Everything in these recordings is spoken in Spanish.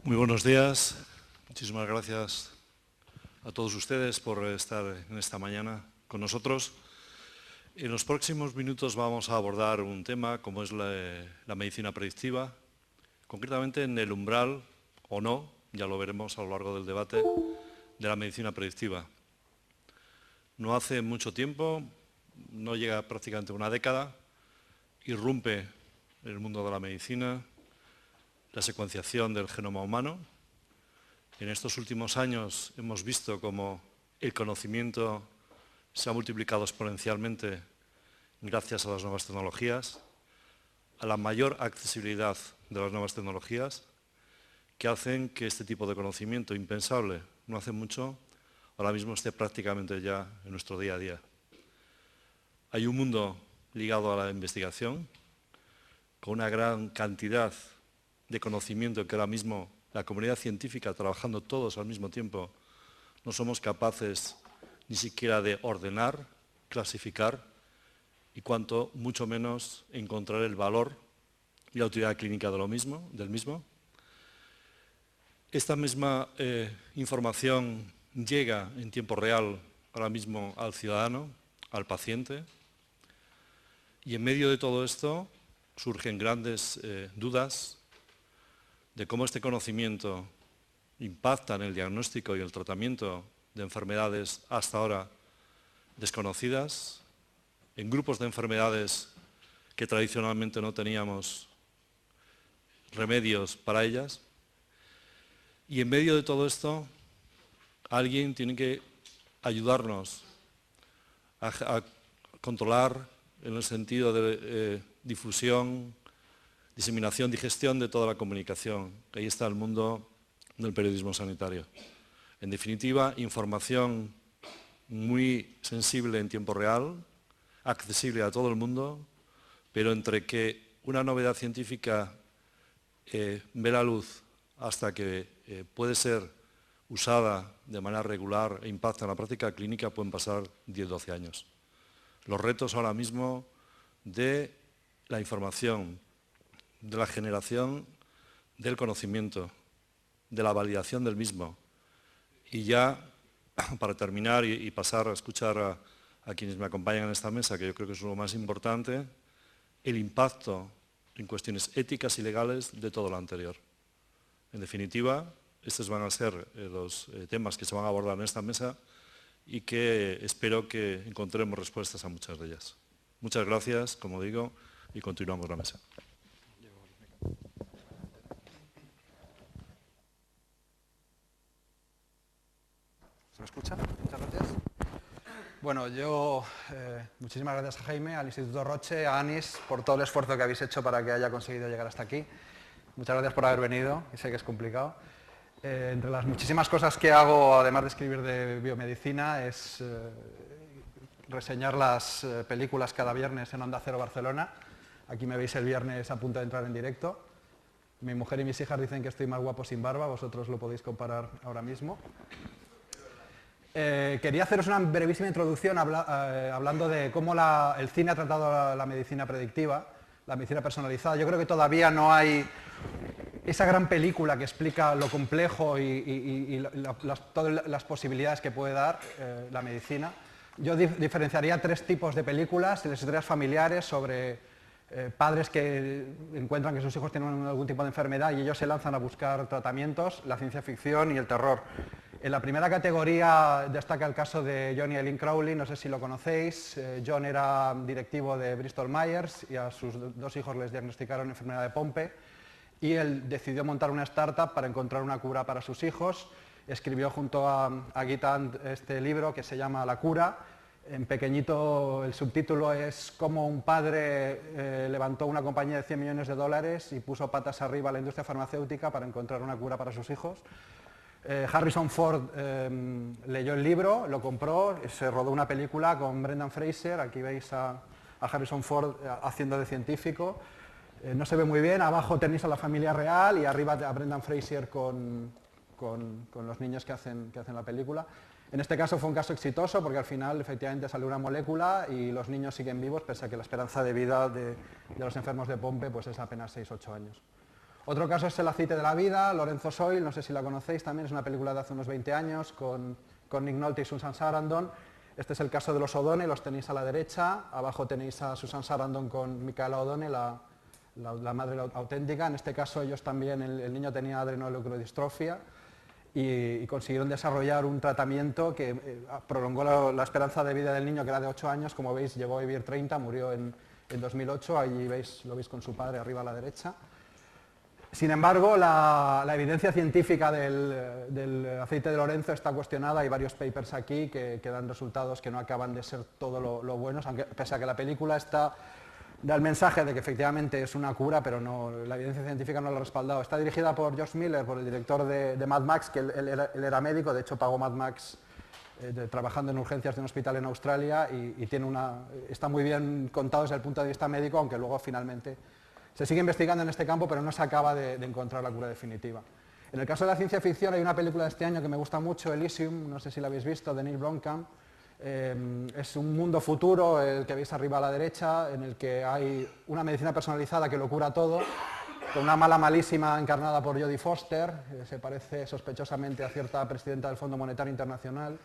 Muy buenos días. Muchísimas gracias a todos ustedes por estar en esta mañana con nosotros. En los próximos minutos vamos a abordar un tema como es la medicina predictiva, concretamente en el umbral o no, ya lo veremos a lo largo del debate, de la medicina predictiva. No hace mucho tiempo, no llega prácticamente una década, irrumpe en el mundo de la medicina la secuenciación del genoma humano. En estos últimos años hemos visto cómo el conocimiento se ha multiplicado exponencialmente gracias a las nuevas tecnologías, a la mayor accesibilidad de las nuevas tecnologías, que hacen que este tipo de conocimiento impensable no hace mucho, ahora mismo esté prácticamente ya en nuestro día a día. Hay un mundo ligado a la investigación, con una gran cantidad de conocimiento que ahora mismo la comunidad científica, trabajando todos al mismo tiempo, no somos capaces ni siquiera de ordenar, clasificar y cuanto mucho menos encontrar el valor y la utilidad clínica del mismo. Esta misma información llega en tiempo real ahora mismo al ciudadano, al paciente, y en medio de todo esto surgen grandes dudas de cómo este conocimiento impacta en el diagnóstico y el tratamiento de enfermedades hasta ahora desconocidas, en grupos de enfermedades que tradicionalmente no teníamos remedios para ellas. Y en medio de todo esto, alguien tiene que ayudarnos a controlar en el sentido de difusión, diseminación, digestión de toda la comunicación. Ahí está el mundo del periodismo sanitario. En definitiva, información muy sensible en tiempo real, accesible a todo el mundo, pero entre que una novedad científica ve la luz hasta que puede ser usada de manera regular e impacta en la práctica clínica pueden pasar 10-12 años. Los retos ahora mismo de la información, de la generación del conocimiento, de la validación del mismo. Y ya, para terminar y pasar a escuchar a quienes me acompañan en esta mesa, que yo creo que es lo más importante, el impacto en cuestiones éticas y legales de todo lo anterior. En definitiva, estos van a ser los temas que se van a abordar en esta mesa y que espero que encontremos respuestas a muchas de ellas. Muchas gracias, como digo, y continuamos la mesa. ¿Se me escucha? Muchas gracias. Bueno, muchísimas gracias a Jaime, al Instituto Roche, a Anis, por todo el esfuerzo que habéis hecho para que haya conseguido llegar hasta aquí. Muchas gracias por haber venido, y sé que es complicado. Entre las muchísimas cosas que hago, además de escribir de biomedicina, es reseñar las películas cada viernes en Onda Cero Barcelona. Aquí me veis el viernes a punto de entrar en directo. Mi mujer y mis hijas dicen que estoy más guapo sin barba, vosotros lo podéis comparar ahora mismo. Quería haceros una brevísima introducción hablando de cómo el cine ha tratado la medicina predictiva, la medicina personalizada. Yo creo que todavía no hay esa gran película que explica lo complejo y todas las posibilidades que puede dar la medicina. Yo diferenciaría tres tipos de películas: las historias familiares sobre padres que encuentran que sus hijos tienen algún tipo de enfermedad y ellos se lanzan a buscar tratamientos, la ciencia ficción y el terror. En la primera categoría destaca el caso de John y Eileen Crowley, no sé si lo conocéis. John era directivo de Bristol Myers y a sus dos hijos les diagnosticaron enfermedad de Pompe y él decidió montar una startup para encontrar una cura para sus hijos. Escribió junto a Gitand este libro que se llama La cura. En pequeñito el subtítulo es cómo un padre levantó una compañía de 100 millones de dólares y puso patas arriba a la industria farmacéutica para encontrar una cura para sus hijos. Harrison Ford leyó el libro, lo compró, se rodó una película con Brendan Fraser. Aquí veis a Harrison Ford haciendo de científico. No se ve muy bien, abajo tenéis a la familia real y arriba a Brendan Fraser con los niños que hacen la película. En este caso fue un caso exitoso porque al final efectivamente salió una molécula y los niños siguen vivos pese a que la esperanza de vida de los enfermos de Pompe pues es apenas 6-8 años. Otro caso es El aceite de la vida, Lorenzo Soil, no sé si la conocéis también, es una película de hace unos 20 años con Nick Nolte y Susan Sarandon. Este es el caso de los O'Donnell, los tenéis a la derecha, abajo tenéis a Susan Sarandon con Micaela O'Donnell, la madre auténtica. En este caso ellos también, el niño tenía adrenoleucodistrofia y consiguieron desarrollar un tratamiento que prolongó la esperanza de vida del niño, que era de 8 años, como veis llegó a vivir 30, murió en 2008, allí lo veis con su padre arriba a la derecha. Sin embargo, la evidencia científica del aceite de Lorenzo está cuestionada, hay varios papers aquí que dan resultados que no acaban de ser todo lo buenos, aunque pese a que la película da el mensaje de que efectivamente es una cura, pero la evidencia científica no lo ha respaldado. Está dirigida por George Miller, por el director de Mad Max, que él era médico, de hecho pagó Mad Max trabajando en urgencias de un hospital en Australia y está muy bien contado desde el punto de vista médico, aunque luego finalmente se sigue investigando en este campo, pero no se acaba de encontrar la cura definitiva. En el caso de la ciencia ficción hay una película de este año que me gusta mucho, Elysium, no sé si la habéis visto, de Neil Blomkamp. Es un mundo futuro, el que veis arriba a la derecha, en el que hay una medicina personalizada que lo cura todo, con una mala malísima encarnada por Jodie Foster, se parece sospechosamente a cierta presidenta del Fondo Monetario Internacional.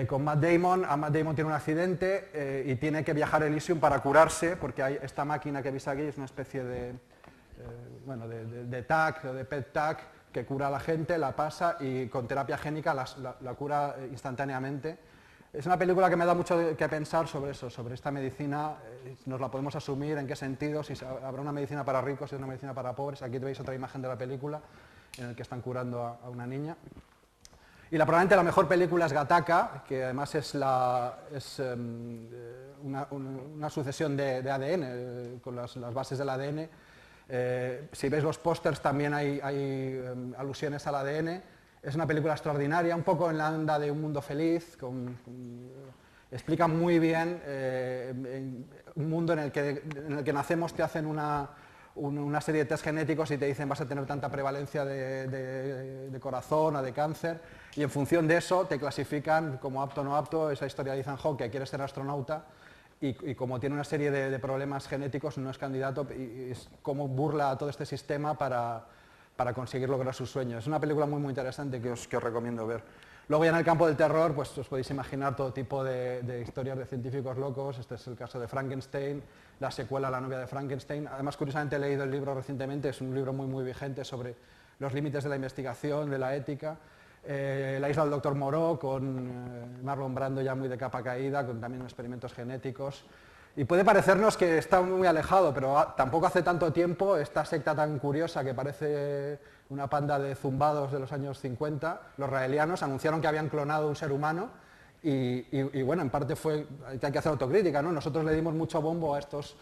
Con Matt Damon, Matt Damon tiene un accidente y tiene que viajar a Elysium para curarse, porque hay esta máquina que veis aquí, es una especie de TAC, o de PET TAC, que cura a la gente, la pasa y con terapia génica la cura instantáneamente. Es una película que me da mucho que pensar sobre eso, sobre esta medicina, nos la podemos asumir, en qué sentido, si habrá una medicina para ricos y una medicina para pobres. Aquí veis otra imagen de la película en la que están curando a una niña. Y probablemente la mejor película es Gattaca, que además es una sucesión de ADN, con las bases del ADN. Si veis los pósters también hay alusiones al ADN. Es una película extraordinaria, un poco en la onda de Un mundo feliz, explica muy bien un mundo en el que nacemos, te hacen una serie de test genéticos y te dicen vas a tener tanta prevalencia de corazón o de cáncer, y en función de eso te clasifican como apto o no apto. Esa historia de Ethan Hawke, que quiere ser astronauta y como tiene una serie de problemas genéticos no es candidato, y es como burla a todo este sistema para conseguir lograr sus sueños. Es una película muy interesante que os recomiendo ver. Luego ya en el campo del terror, pues os podéis imaginar todo tipo de historias de científicos locos. Este es el caso de Frankenstein, la secuela La novia de Frankenstein. Además, curiosamente he leído el libro recientemente, es un libro muy vigente sobre los límites de la investigación, de la ética. La isla del Dr. Moreau, con Marlon Brando ya muy de capa caída, con también experimentos genéticos. Y puede parecernos que está muy alejado, pero tampoco hace tanto tiempo esta secta tan curiosa que parece una panda de zumbados de los años 50, los raelianos, anunciaron que habían clonado un ser humano y bueno, en parte hay que hacer autocrítica, ¿no? Nosotros le dimos mucho bombo a estos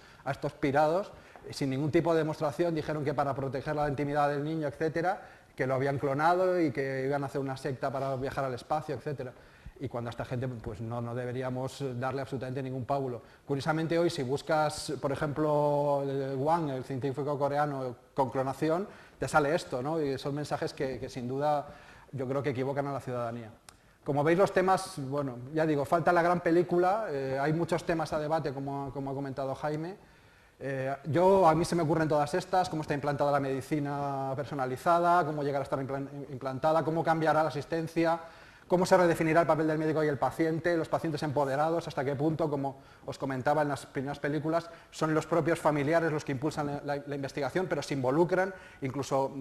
pirados, sin ningún tipo de demostración, dijeron que para proteger la intimidad del niño, etcétera, que lo habían clonado y que iban a hacer una secta para viajar al espacio, etcétera. Y cuando a esta gente pues no deberíamos darle absolutamente ningún pábulo. Curiosamente hoy, si buscas, por ejemplo, Wang, el científico coreano, con clonación, te sale esto, ¿no? Y son mensajes que sin duda yo creo que equivocan a la ciudadanía. Como veis, los temas, bueno, ya digo, falta la gran película, hay muchos temas a debate, como ha comentado Jaime. A mí se me ocurren todas estas: cómo está implantada la medicina personalizada, cómo llegará a estar implantada, cómo cambiará la asistencia, cómo se redefinirá el papel del médico y el paciente, los pacientes empoderados, hasta qué punto, como os comentaba en las primeras películas, son los propios familiares los que impulsan la investigación, pero se involucran, incluso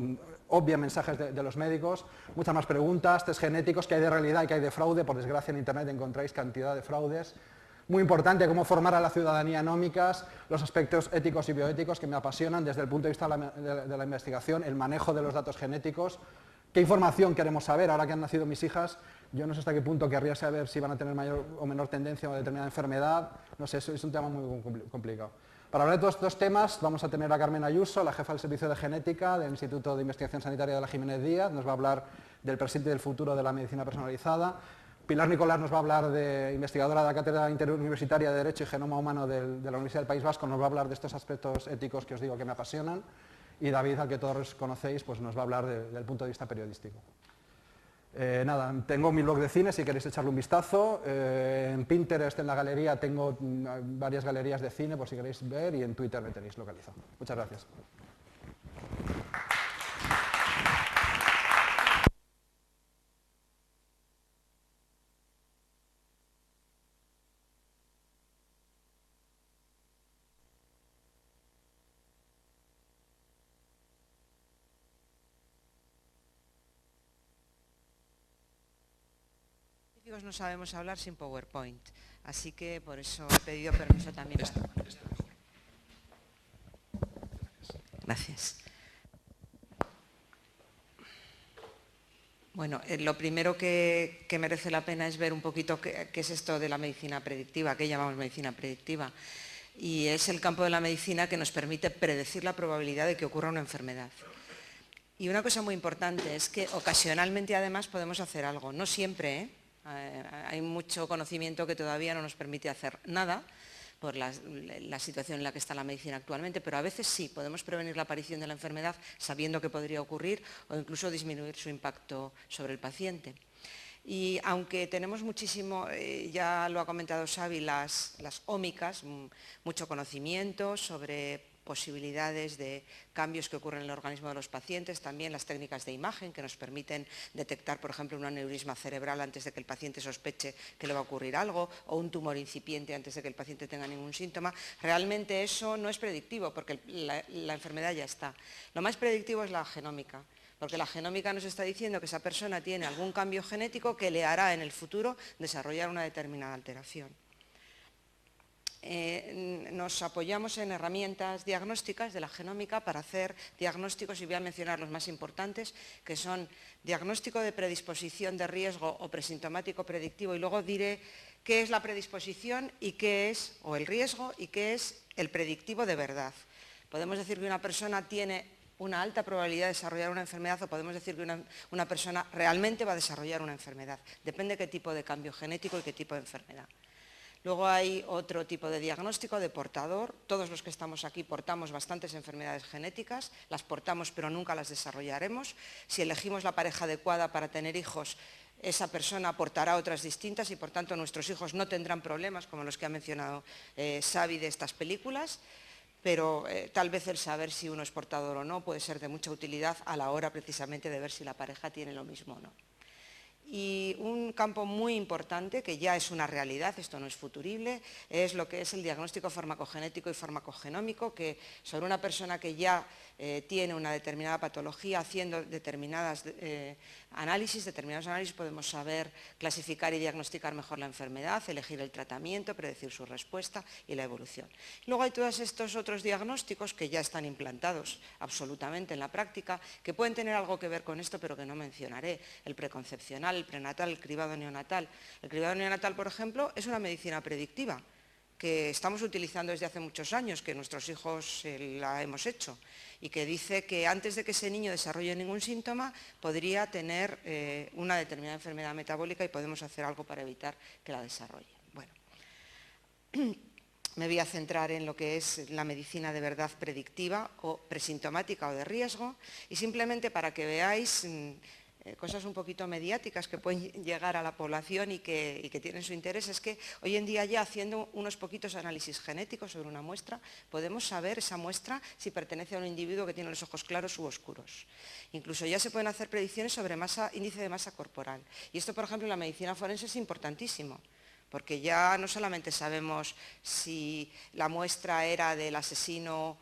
obvian mensajes de los médicos. Muchas más preguntas, test genéticos, qué hay de realidad y qué hay de fraude. Por desgracia en Internet encontráis cantidad de fraudes. Muy importante cómo formar a la ciudadanía anómicas, los aspectos éticos y bioéticos que me apasionan desde el punto de vista de la investigación, el manejo de los datos genéticos. ¿Qué información queremos saber? Ahora que han nacido mis hijas, yo no sé hasta qué punto querría saber si van a tener mayor o menor tendencia a determinada enfermedad. No sé, es un tema muy complicado. Para hablar de todos estos temas vamos a tener a Carmen Ayuso, la jefa del Servicio de Genética del Instituto de Investigación Sanitaria de la Jiménez Díaz. Nos va a hablar del presente y del futuro de la medicina personalizada. Pilar Nicolás nos va a hablar, de investigadora de la Cátedra Interuniversitaria de Derecho y Genoma Humano de la Universidad del País Vasco, nos va a hablar de estos aspectos éticos que os digo que me apasionan. Y David, al que todos conocéis, pues nos va a hablar del punto de vista periodístico. Nada, tengo mi blog de cine, si queréis echarle un vistazo. En Pinterest, en la galería, tengo varias galerías de cine, por si queréis ver, y en Twitter me tenéis localizado. Muchas gracias. No sabemos hablar sin PowerPoint, así que por eso he pedido permiso también. Gracias. Bueno, lo primero que merece la pena es ver un poquito qué es esto de la medicina predictiva, qué llamamos medicina predictiva. Y es el campo de la medicina que nos permite predecir la probabilidad de que ocurra una enfermedad. Y una cosa muy importante es que ocasionalmente además podemos hacer algo, no siempre, ¿eh? Hay mucho conocimiento que todavía no nos permite hacer nada por la situación en la que está la medicina actualmente, pero a veces sí, podemos prevenir la aparición de la enfermedad sabiendo que podría ocurrir o incluso disminuir su impacto sobre el paciente. Y aunque tenemos muchísimo, ya lo ha comentado Xavi, las ómicas, mucho conocimiento sobre posibilidades de cambios que ocurren en el organismo de los pacientes, también las técnicas de imagen que nos permiten detectar, por ejemplo, un aneurisma cerebral antes de que el paciente sospeche que le va a ocurrir algo, o un tumor incipiente antes de que el paciente tenga ningún síntoma. Realmente eso no es predictivo porque la enfermedad ya está. Lo más predictivo es la genómica, porque la genómica nos está diciendo que esa persona tiene algún cambio genético que le hará en el futuro desarrollar una determinada alteración. Nos apoyamos en herramientas diagnósticas de la genómica para hacer diagnósticos, y voy a mencionar los más importantes, que son diagnóstico de predisposición de riesgo o presintomático predictivo, y luego diré qué es la predisposición y qué es, o el riesgo, y qué es el predictivo de verdad. Podemos decir que una persona tiene una alta probabilidad de desarrollar una enfermedad, o podemos decir que una persona realmente va a desarrollar una enfermedad. Depende de qué tipo de cambio genético y qué tipo de enfermedad. Luego hay otro tipo de diagnóstico de portador. Todos los que estamos aquí portamos bastantes enfermedades genéticas, las portamos pero nunca las desarrollaremos. Si elegimos la pareja adecuada para tener hijos, esa persona aportará otras distintas y por tanto nuestros hijos no tendrán problemas como los que ha mencionado Xavi de estas películas. Pero tal vez el saber si uno es portador o no puede ser de mucha utilidad a la hora precisamente de ver si la pareja tiene lo mismo o no. Y un campo muy importante, que ya es una realidad, esto no es futurible, es lo que es el diagnóstico farmacogenético y farmacogenómico, que sobre una persona que ya tiene una determinada patología, haciendo determinados análisis podemos saber clasificar y diagnosticar mejor la enfermedad, elegir el tratamiento, predecir su respuesta y la evolución. Luego hay todos estos otros diagnósticos que ya están implantados absolutamente en la práctica, que pueden tener algo que ver con esto, pero que no mencionaré: el preconcepcional, el prenatal, el cribado neonatal. El cribado neonatal, por ejemplo, es una medicina predictiva que estamos utilizando desde hace muchos años, que nuestros hijos la hemos hecho, y que dice que antes de que ese niño desarrolle ningún síntoma podría tener una determinada enfermedad metabólica y podemos hacer algo para evitar que la desarrolle. Bueno, me voy a centrar en lo que es la medicina de verdad predictiva o presintomática o de riesgo, y simplemente para que veáis cosas un poquito mediáticas que pueden llegar a la población y que tienen su interés, es que hoy en día ya haciendo unos poquitos análisis genéticos sobre una muestra podemos saber esa muestra si pertenece a un individuo que tiene los ojos claros u oscuros. Incluso ya se pueden hacer predicciones sobre índice de masa corporal, y esto, por ejemplo, en la medicina forense es importantísimo, porque ya no solamente sabemos si la muestra era del asesino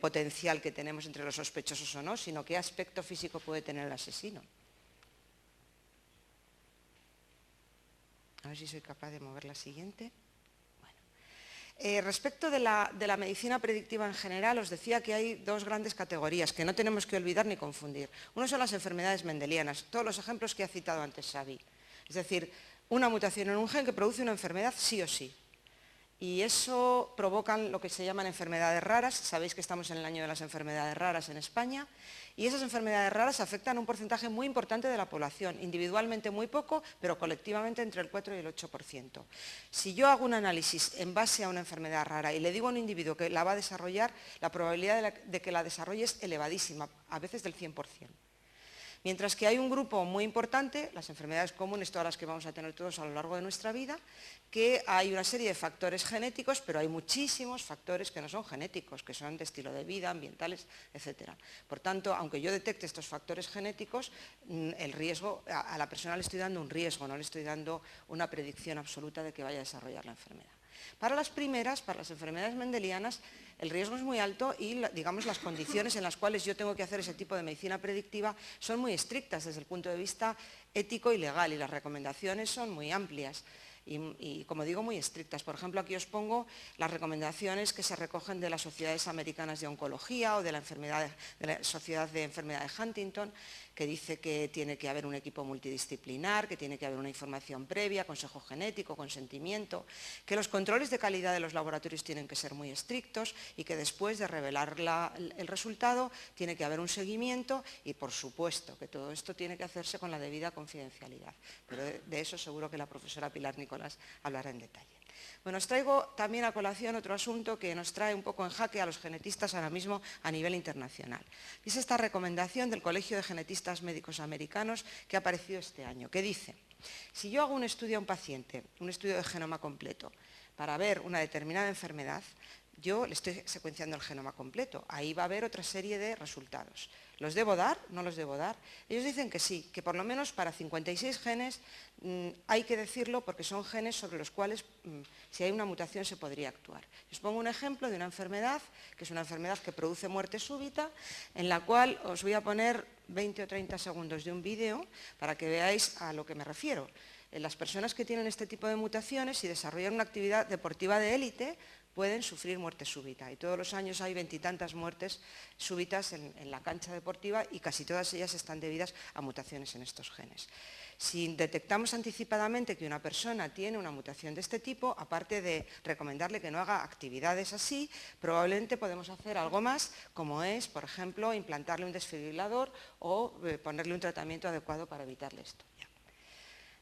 potencial que tenemos entre los sospechosos o no, sino qué aspecto físico puede tener el asesino. A ver si soy capaz de mover la siguiente. Bueno. Respecto de la medicina predictiva en general, os decía que hay dos grandes categorías que no tenemos que olvidar ni confundir. Uno son las enfermedades mendelianas, todos los ejemplos que ha citado antes Xavi. Es decir, una mutación en un gen que produce una enfermedad sí o sí. Y eso provocan lo que se llaman enfermedades raras. Sabéis que estamos en el año de las enfermedades raras en España, y esas enfermedades raras afectan a un porcentaje muy importante de la población, individualmente muy poco, pero colectivamente entre el 4 y el 8%. Si yo hago un análisis en base a una enfermedad rara y le digo a un individuo que la va a desarrollar, la probabilidad de que la desarrolle es elevadísima, a veces del 100%. Mientras que hay un grupo muy importante, las enfermedades comunes, todas las que vamos a tener todos a lo largo de nuestra vida, que hay una serie de factores genéticos, pero hay muchísimos factores que no son genéticos, que son de estilo de vida, ambientales, etc. Por tanto, aunque yo detecte estos factores genéticos, el riesgo, a la persona le estoy dando un riesgo, no le estoy dando una predicción absoluta de que vaya a desarrollar la enfermedad. Para las primeras, para las enfermedades mendelianas, el riesgo es muy alto y, digamos, las condiciones en las cuales yo tengo que hacer ese tipo de medicina predictiva son muy estrictas desde el punto de vista ético y legal, y las recomendaciones son muy amplias. Y, como digo, muy estrictas. Por ejemplo, aquí os pongo las recomendaciones que se recogen de las sociedades americanas de oncología o de la Sociedad de Enfermedad de Huntington, que dice que tiene que haber un equipo multidisciplinar, que tiene que haber una información previa, consejo genético, consentimiento, que los controles de calidad de los laboratorios tienen que ser muy estrictos y que después de revelar el resultado tiene que haber un seguimiento y, por supuesto, que todo esto tiene que hacerse con la debida confidencialidad. Pero de eso seguro que la profesora Pilar Nicolás hablará en detalle. Bueno, os traigo también a colación otro asunto que nos trae un poco en jaque a los genetistas ahora mismo a nivel internacional. Es esta recomendación del Colegio de Genetistas Médicos Americanos que ha aparecido este año, que dice: si yo hago un estudio a un paciente, un estudio de genoma completo, para ver una determinada enfermedad, yo le estoy secuenciando el genoma completo. Ahí va a haber otra serie de resultados. ¿Los debo dar? ¿No los debo dar? Ellos dicen que sí, que por lo menos para 56 genes hay que decirlo porque son genes sobre los cuales, si hay una mutación, se podría actuar. Os pongo un ejemplo de una enfermedad, que es una enfermedad que produce muerte súbita, en la cual os voy a poner 20 o 30 segundos de un vídeo para que veáis a lo que me refiero. Las personas que tienen este tipo de mutaciones, si desarrollan una actividad deportiva de élite, pueden sufrir muerte súbita, y todos los años hay 20 y tantas muertes súbitas en la cancha deportiva, y casi todas ellas están debidas a mutaciones en estos genes. Si detectamos anticipadamente que una persona tiene una mutación de este tipo, aparte de recomendarle que no haga actividades así, probablemente podemos hacer algo más, como es, por ejemplo, implantarle un desfibrilador o ponerle un tratamiento adecuado para evitarle esto.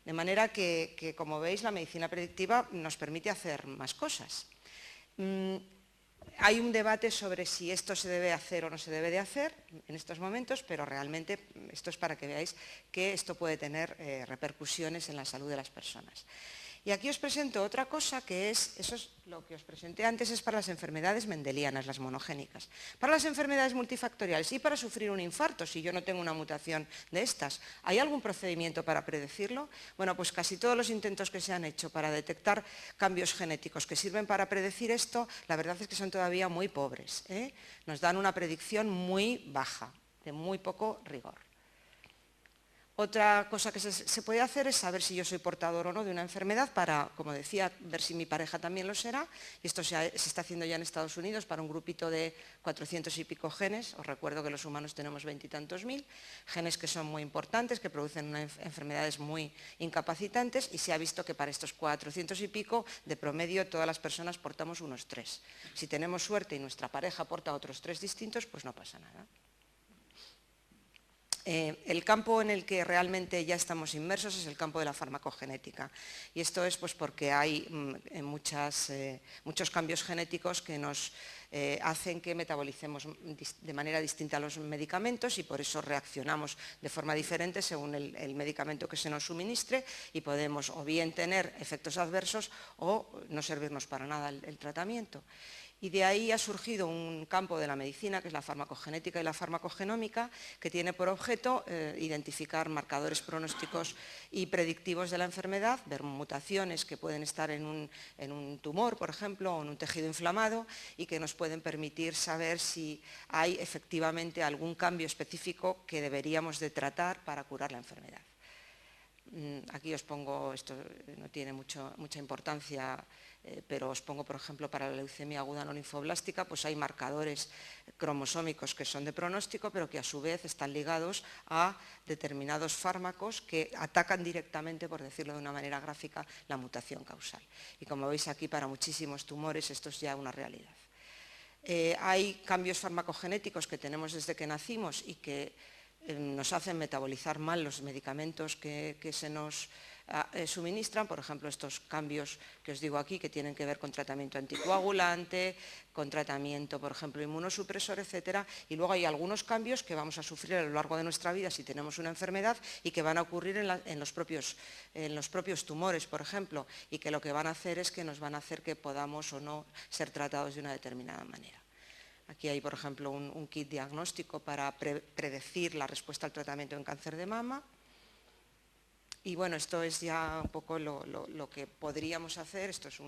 De manera que, como veis, la medicina predictiva nos permite hacer más cosas. Hay un debate sobre si esto se debe hacer o no se debe de hacer en estos momentos, pero realmente esto es para que veáis que esto puede tener repercusiones en la salud de las personas. Y aquí os presento otra cosa que es, eso es lo que os presenté antes, es para las enfermedades mendelianas, las monogénicas. Para las enfermedades multifactoriales y para sufrir un infarto, si yo no tengo una mutación de estas, ¿hay algún procedimiento para predecirlo? Bueno, pues casi todos los intentos que se han hecho para detectar cambios genéticos que sirven para predecir esto, la verdad es que son todavía muy pobres, ¿eh? Nos dan una predicción muy baja, de muy poco rigor. Otra cosa que se puede hacer es saber si yo soy portador o no de una enfermedad para, como decía, ver si mi pareja también lo será. Y esto se está haciendo ya en Estados Unidos para un grupito de 400 y pico genes. Os recuerdo que los humanos tenemos 20 y tantos mil. Genes que son muy importantes, que producen enfermedades muy incapacitantes, y se ha visto que para estos 400 y pico, de promedio, todas las personas portamos unos 3. Si tenemos suerte y nuestra pareja porta otros 3 distintos, pues no pasa nada. El campo en el que realmente ya estamos inmersos es el campo de la farmacogenética, y esto es pues porque hay muchos cambios genéticos que nos hacen que metabolicemos de manera distinta los medicamentos, y por eso reaccionamos de forma diferente según el medicamento que se nos suministre, y podemos o bien tener efectos adversos o no servirnos para nada el tratamiento. Y de ahí ha surgido un campo de la medicina, que es la farmacogenética y la farmacogenómica, que tiene por objeto identificar marcadores pronósticos y predictivos de la enfermedad, ver mutaciones que pueden estar en un tumor, por ejemplo, o en un tejido inflamado, y que nos pueden permitir saber si hay efectivamente algún cambio específico que deberíamos de tratar para curar la enfermedad. Aquí os pongo, esto no tiene mucha importancia, pero os pongo, por ejemplo, para la leucemia aguda no linfoblástica, pues hay marcadores cromosómicos que son de pronóstico, pero que a su vez están ligados a determinados fármacos que atacan directamente, por decirlo de una manera gráfica, la mutación causal. Y como veis aquí, para muchísimos tumores esto es ya una realidad. Hay cambios farmacogenéticos que tenemos desde que nacimos y que nos hacen metabolizar mal los medicamentos que se nos suministran, por ejemplo, estos cambios que os digo aquí, que tienen que ver con tratamiento anticoagulante, con tratamiento, por ejemplo, inmunosupresor, etcétera. Y luego hay algunos cambios que vamos a sufrir a lo largo de nuestra vida si tenemos una enfermedad, y que van a ocurrir en los propios tumores, por ejemplo, y que lo que van a hacer es que nos van a hacer que podamos o no ser tratados de una determinada manera. Aquí hay, por ejemplo, un kit diagnóstico para predecir la respuesta al tratamiento en cáncer de mama. Y bueno, esto es ya un poco lo que podríamos hacer. Esto es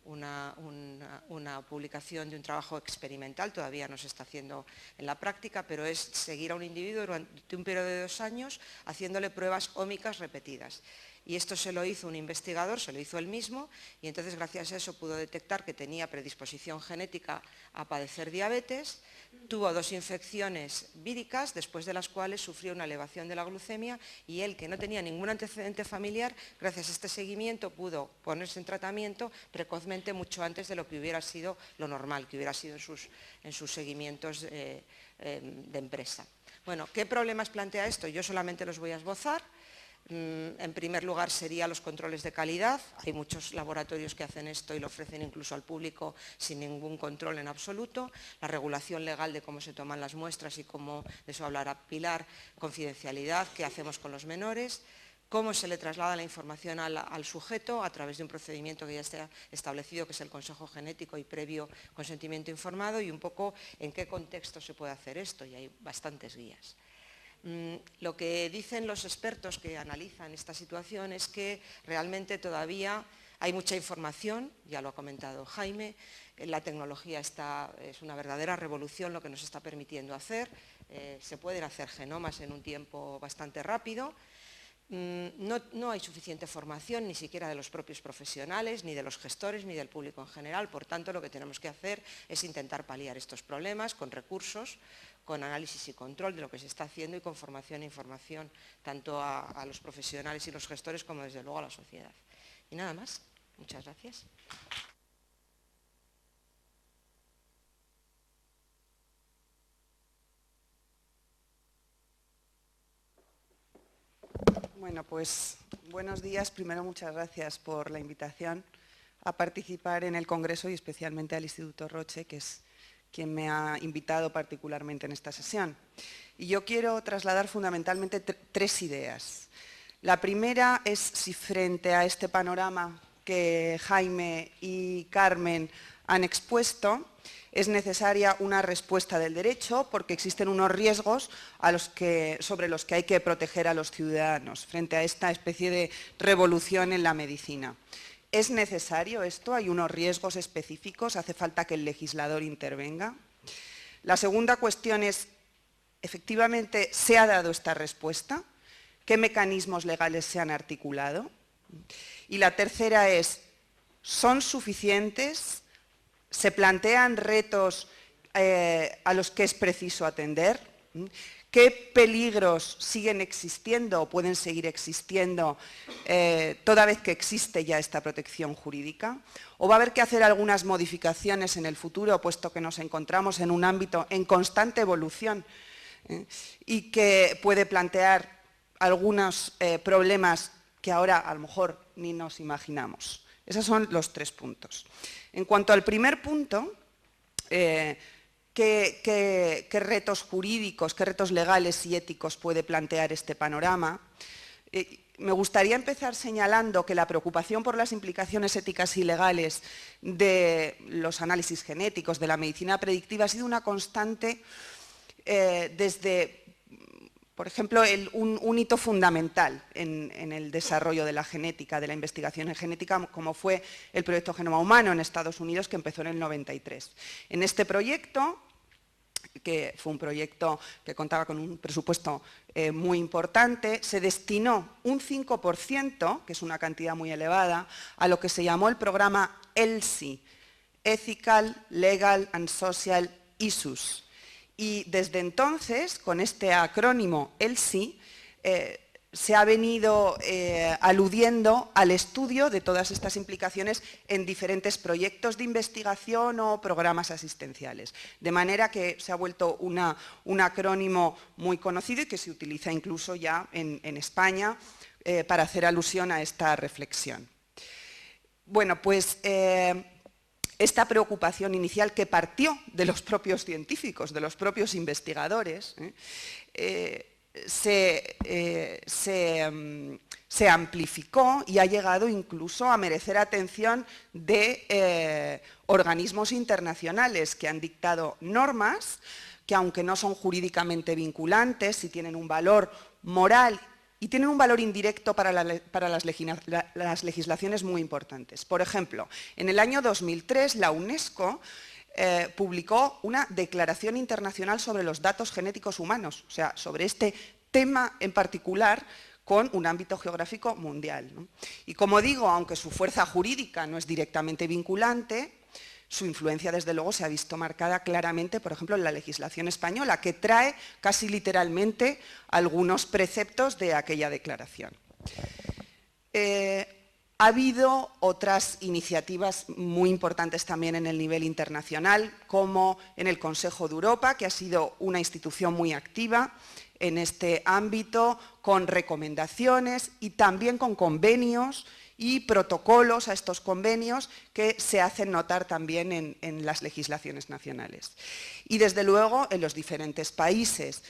una publicación de un trabajo experimental, todavía no se está haciendo en la práctica, pero es seguir a un individuo durante un periodo de 2 años haciéndole pruebas ómicas repetidas. Y esto se lo hizo un investigador, se lo hizo él mismo, y entonces gracias a eso pudo detectar que tenía predisposición genética a padecer diabetes, tuvo 2 infecciones víricas, después de las cuales sufrió una elevación de la glucemia, y él, que no tenía ningún antecedente familiar, gracias a este seguimiento pudo ponerse en tratamiento precozmente mucho antes de lo que hubiera sido lo normal, que hubiera sido en sus seguimientos de empresa. Bueno, ¿qué problemas plantea esto? Yo solamente los voy a esbozar. En primer lugar serían los controles de calidad. Hay muchos laboratorios que hacen esto y lo ofrecen incluso al público sin ningún control en absoluto. La regulación legal de cómo se toman las muestras y cómo, de eso hablará Pilar, confidencialidad, qué hacemos con los menores, cómo se le traslada la información al sujeto a través de un procedimiento que ya está establecido, que es el consejo genético y previo consentimiento informado, y un poco en qué contexto se puede hacer esto, y hay bastantes guías. Lo que dicen los expertos que analizan esta situación es que realmente todavía hay mucha información, ya lo ha comentado Jaime, la tecnología es una verdadera revolución lo que nos está permitiendo hacer, se pueden hacer genomas en un tiempo bastante rápido. No hay suficiente formación ni siquiera de los propios profesionales, ni de los gestores, ni del público en general. Por tanto, lo que tenemos que hacer es intentar paliar estos problemas con recursos, con análisis y control de lo que se está haciendo y con formación e información tanto a los profesionales y los gestores como desde luego a la sociedad. Y nada más. Muchas gracias. Bueno, pues buenos días. Primero, muchas gracias por la invitación a participar en el Congreso y especialmente al Instituto Roche, que es quien me ha invitado particularmente en esta sesión. Y yo quiero trasladar fundamentalmente 3 ideas. La primera es si frente a este panorama que Jaime y Carmen han expuesto, es necesaria una respuesta del derecho porque existen unos riesgos sobre los que hay que proteger a los ciudadanos frente a esta especie de revolución en la medicina. ¿Es necesario esto? ¿Hay unos riesgos específicos? ¿Hace falta que el legislador intervenga? La segunda cuestión es, ¿efectivamente se ha dado esta respuesta? ¿Qué mecanismos legales se han articulado? Y la tercera es, ¿son suficientes? ¿Se plantean retos a los que es preciso atender? ¿Qué peligros siguen existiendo o pueden seguir existiendo toda vez que existe ya esta protección jurídica? ¿O va a haber que hacer algunas modificaciones en el futuro, puesto que nos encontramos en un ámbito en constante evolución y que puede plantear algunos problemas que ahora a lo mejor ni nos imaginamos? Esos son los 3 puntos. En cuanto al primer punto, ¿qué retos jurídicos, qué retos legales y éticos puede plantear este panorama? Me gustaría empezar señalando que la preocupación por las implicaciones éticas y legales de los análisis genéticos, de la medicina predictiva, ha sido una constante desde, por ejemplo, un hito fundamental en el desarrollo de la genética, de la investigación en genética, como fue el proyecto Genoma Humano en Estados Unidos, que empezó en el 93. En este proyecto, que fue un proyecto que contaba con un presupuesto muy importante, se destinó un 5%, que es una cantidad muy elevada, a lo que se llamó el programa ELSI, Ethical, Legal and Social Issues. Y desde entonces, con este acrónimo ELSI, se ha venido aludiendo al estudio de todas estas implicaciones en diferentes proyectos de investigación o programas asistenciales. De manera que se ha vuelto un acrónimo muy conocido y que se utiliza incluso ya en España para hacer alusión a esta reflexión. Bueno, pues esta preocupación inicial que partió de los propios científicos, de los propios investigadores, se amplificó y ha llegado incluso a merecer atención de organismos internacionales que han dictado normas que, aunque no son jurídicamente vinculantes, sí tienen un valor moral y tienen un valor indirecto para las legislaciones muy importantes. Por ejemplo, en el año 2003 la UNESCO publicó una Declaración Internacional sobre los Datos Genéticos Humanos, o sea, sobre este tema en particular, con un ámbito geográfico mundial, ¿no? Y como digo, aunque su fuerza jurídica no es directamente vinculante, su influencia desde luego se ha visto marcada claramente, por ejemplo, en la legislación española, que trae casi literalmente algunos preceptos de aquella declaración. Ha habido otras iniciativas muy importantes también en el nivel internacional, como en el Consejo de Europa, que ha sido una institución muy activa en este ámbito, con recomendaciones y también con convenios y protocolos a estos convenios que se hacen notar también en las legislaciones nacionales. Y desde luego en los diferentes países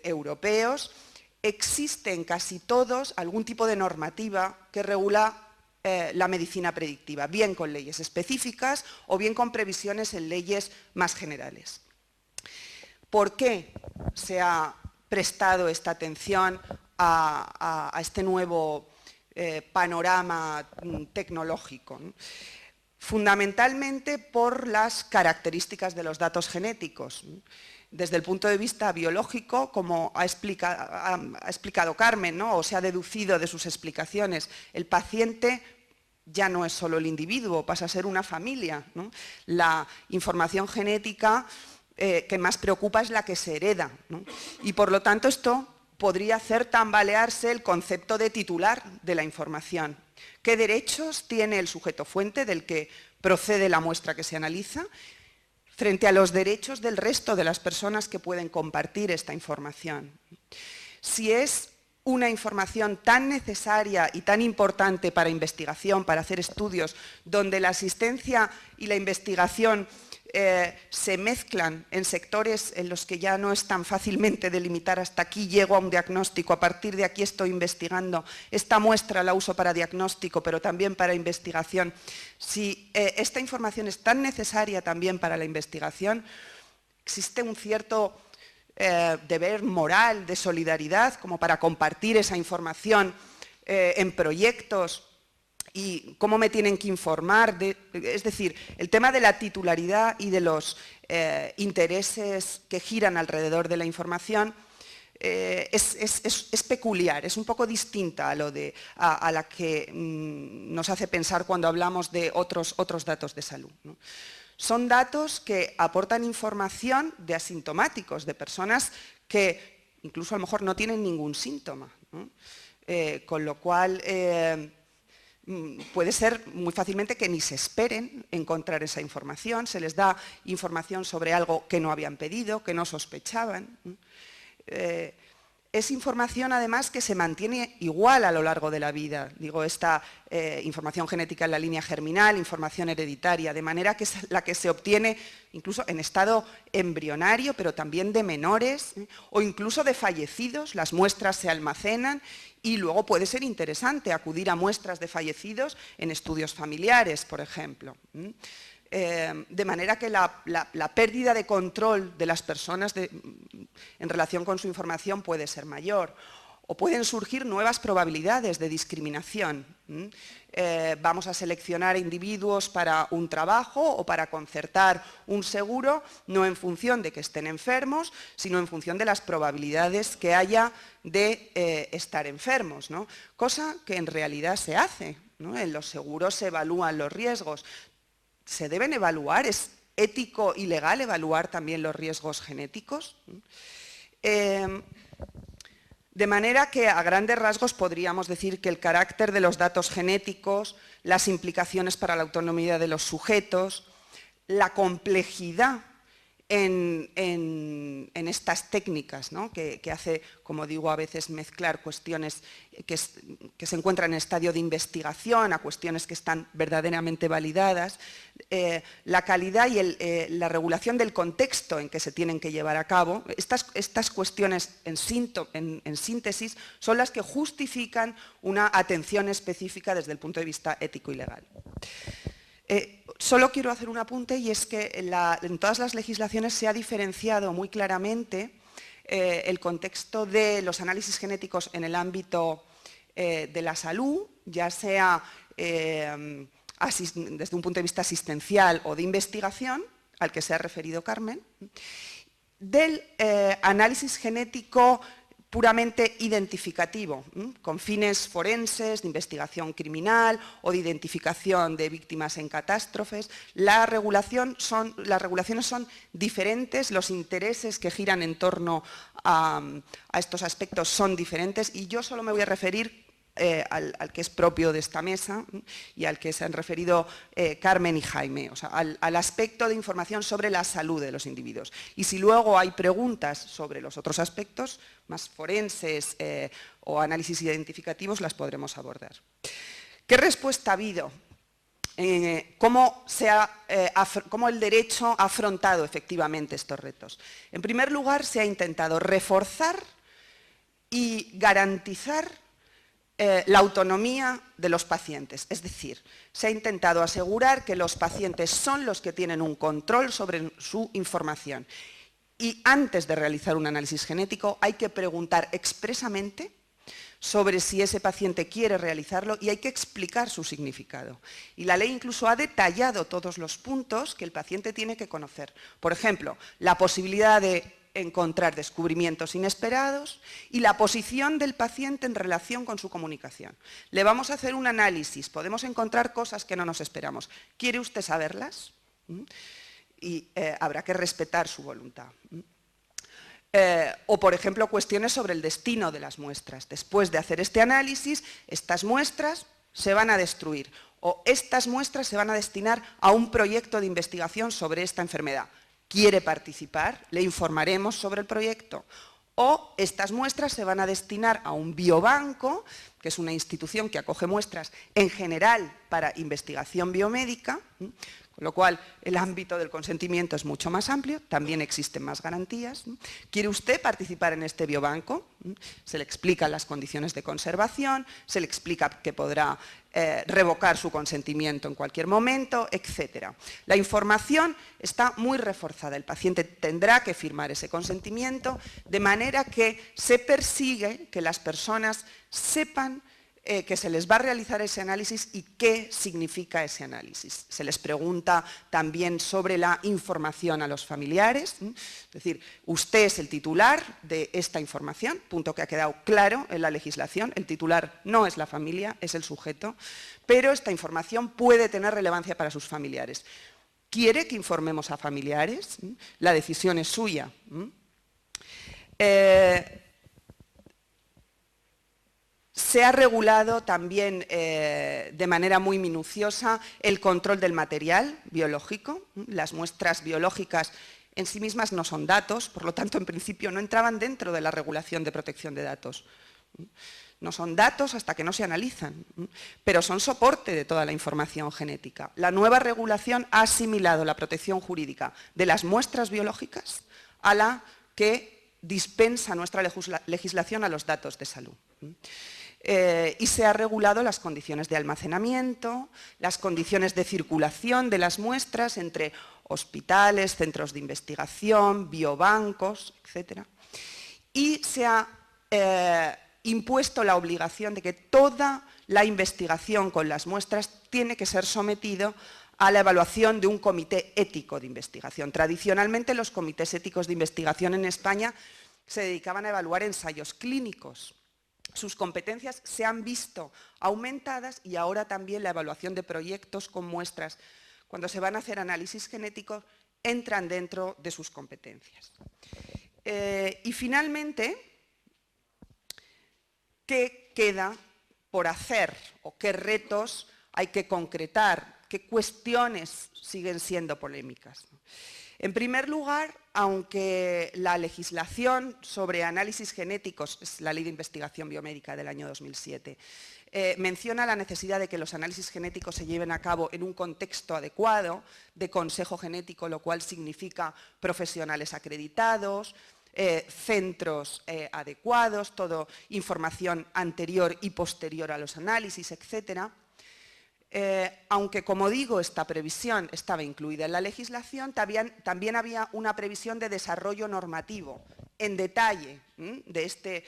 europeos existen casi todos algún tipo de normativa que regula la medicina predictiva, bien con leyes específicas o bien con previsiones en leyes más generales. ¿Por qué se ha prestado esta atención a este nuevo panorama tecnológico? Fundamentalmente por las características de los datos genéticos. Desde el punto de vista biológico, como ha explicado Carmen, ¿no? O se ha deducido de sus explicaciones, el paciente ya no es solo el individuo, pasa a ser una familia, ¿no? La información genética que más preocupa es la que se hereda, ¿no? Y por lo tanto esto podría hacer tambalearse el concepto de titular de la información. ¿Qué derechos tiene el sujeto fuente del que procede la muestra que se analiza frente a los derechos del resto de las personas que pueden compartir esta información? Si es una información tan necesaria y tan importante para investigación, para hacer estudios, donde la asistencia y la investigación se mezclan en sectores en los que ya no es tan fácilmente delimitar hasta aquí llego a un diagnóstico, a partir de aquí estoy investigando, esta muestra la uso para diagnóstico, pero también para investigación. Si esta información es tan necesaria también para la investigación, existe un cierto deber moral de solidaridad como para compartir esa información en proyectos. Y cómo me tienen que informar, es decir, el tema de la titularidad y de los intereses que giran alrededor de la información es peculiar, es un poco distinta a la que nos hace pensar cuando hablamos de otros datos de salud, ¿no? Son datos que aportan información de asintomáticos, de personas que incluso a lo mejor no tienen ningún síntoma, ¿no? Con lo cual puede ser muy fácilmente que ni se esperen encontrar esa información, se les da información sobre algo que no habían pedido, que no sospechaban. Es información además que se mantiene igual a lo largo de la vida, digo, esta información genética en la línea germinal, información hereditaria, de manera que es la que se obtiene incluso en estado embrionario, pero también de menores o incluso de fallecidos, las muestras se almacenan y luego puede ser interesante acudir a muestras de fallecidos en estudios familiares, por ejemplo. De manera que la pérdida de control de las personas en relación con su información puede ser mayor. O pueden surgir nuevas probabilidades de discriminación. Vamos a seleccionar individuos para un trabajo o para concertar un seguro, no en función de que estén enfermos, sino en función de las probabilidades que haya de estar enfermos, ¿no? Cosa que en realidad se hace, ¿no? En los seguros se evalúan los riesgos. Se deben evaluar, es ético y legal evaluar también los riesgos genéticos. De manera que a grandes rasgos podríamos decir que el carácter de los datos genéticos, las implicaciones para la autonomía de los sujetos, la complejidad en estas técnicas, ¿no? que hace, como digo, a veces mezclar cuestiones que se encuentran en estadio de investigación a cuestiones que están verdaderamente validadas, la calidad y la regulación del contexto en que se tienen que llevar a cabo, estas cuestiones en síntesis son las que justifican una atención específica desde el punto de vista ético y legal. Solo quiero hacer un apunte y es que en todas las legislaciones se ha diferenciado muy claramente el contexto de los análisis genéticos en el ámbito de la salud, ya sea desde un punto de vista asistencial o de investigación, al que se ha referido Carmen, del análisis genético puramente identificativo, con fines forenses, de investigación criminal o de identificación de víctimas en catástrofes. Las regulaciones son diferentes, los intereses que giran en torno a estos aspectos son diferentes, y yo solo me voy a referir al que es propio de esta mesa y al que se han referido Carmen y Jaime, o sea, al aspecto de información sobre la salud de los individuos. Y si luego hay preguntas sobre los otros aspectos, más forenses o análisis identificativos, las podremos abordar. ¿Qué respuesta ha habido? ¿Cómo el derecho ha afrontado efectivamente estos retos? En primer lugar, se ha intentado reforzar y garantizar la autonomía de los pacientes, es decir, se ha intentado asegurar que los pacientes son los que tienen un control sobre su información, y antes de realizar un análisis genético hay que preguntar expresamente sobre si ese paciente quiere realizarlo y hay que explicar su significado. Y la ley incluso ha detallado todos los puntos que el paciente tiene que conocer. Por ejemplo, la posibilidad de encontrar descubrimientos inesperados y la posición del paciente en relación con su comunicación. Le vamos a hacer un análisis, podemos encontrar cosas que no nos esperamos. ¿Quiere usted saberlas? Y habrá que respetar su voluntad. O, por ejemplo, cuestiones sobre el destino de las muestras. Después de hacer este análisis, estas muestras se van a destruir o estas muestras se van a destinar a un proyecto de investigación sobre esta enfermedad. ¿Quiere participar? Le informaremos sobre el proyecto. O estas muestras se van a destinar a un biobanco, que es una institución que acoge muestras en general para investigación biomédica, con lo cual el ámbito del consentimiento es mucho más amplio, también existen más garantías. ¿Quiere usted participar en este biobanco? Se le explican las condiciones de conservación, se le explica que podrá revocar su consentimiento en cualquier momento, etc. La información está muy reforzada, el paciente tendrá que firmar ese consentimiento, de manera que se persigue que las personas sepan que se les va a realizar ese análisis y qué significa ese análisis. Se les pregunta también sobre la información a los familiares, es decir, usted es el titular de esta información, punto que ha quedado claro en la legislación, el titular no es la familia, es el sujeto, pero esta información puede tener relevancia para sus familiares. ¿Quiere que informemos a familiares? La decisión es suya. Se ha regulado también de manera muy minuciosa el control del material biológico. Las muestras biológicas en sí mismas no son datos, por lo tanto, en principio no entraban dentro de la regulación de protección de datos. No son datos hasta que no se analizan, pero son soporte de toda la información genética. La nueva regulación ha asimilado la protección jurídica de las muestras biológicas a la que dispensa nuestra legislación a los datos de salud. Y se ha regulado las condiciones de almacenamiento, las condiciones de circulación de las muestras entre hospitales, centros de investigación, biobancos, etc. Y se ha impuesto la obligación de que toda la investigación con las muestras tiene que ser sometido a la evaluación de un comité ético de investigación. Tradicionalmente los comités éticos de investigación en España se dedicaban a evaluar ensayos clínicos. Sus competencias se han visto aumentadas y ahora también la evaluación de proyectos con muestras, cuando se van a hacer análisis genéticos, entran dentro de sus competencias. Y finalmente, ¿qué queda por hacer o qué retos hay que concretar? ¿Qué cuestiones siguen siendo polémicas? En primer lugar, aunque la legislación sobre análisis genéticos, es la Ley de Investigación Biomédica del año 2007, menciona la necesidad de que los análisis genéticos se lleven a cabo en un contexto adecuado de consejo genético, lo cual significa profesionales acreditados, centros adecuados, todo información anterior y posterior a los análisis, etc. aunque, como digo, esta previsión estaba incluida en la legislación, también había una previsión de desarrollo normativo en detalle de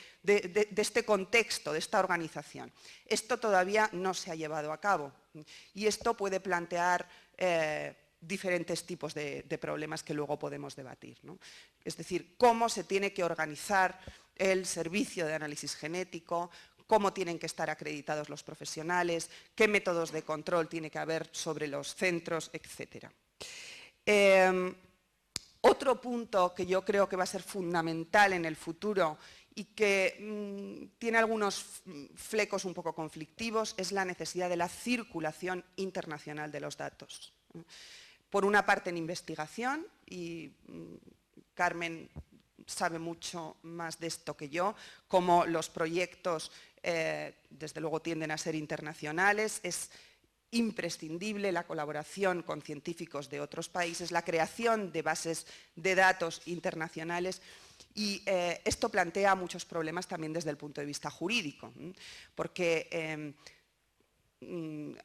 este contexto, de esta organización. Esto todavía no se ha llevado a cabo y esto puede plantear diferentes tipos de problemas que luego podemos debatir, ¿no? Es decir, cómo se tiene que organizar el servicio de análisis genético, cómo tienen que estar acreditados los profesionales, qué métodos de control tiene que haber sobre los centros, etc. Otro punto que yo creo que va a ser fundamental en el futuro y que tiene algunos flecos un poco conflictivos es la necesidad de la circulación internacional de los datos. Por una parte en investigación, y Carmen sabe mucho más de esto que yo, como los proyectos desde luego tienden a ser internacionales, es imprescindible la colaboración con científicos de otros países, la creación de bases de datos internacionales y esto plantea muchos problemas también desde el punto de vista jurídico, porque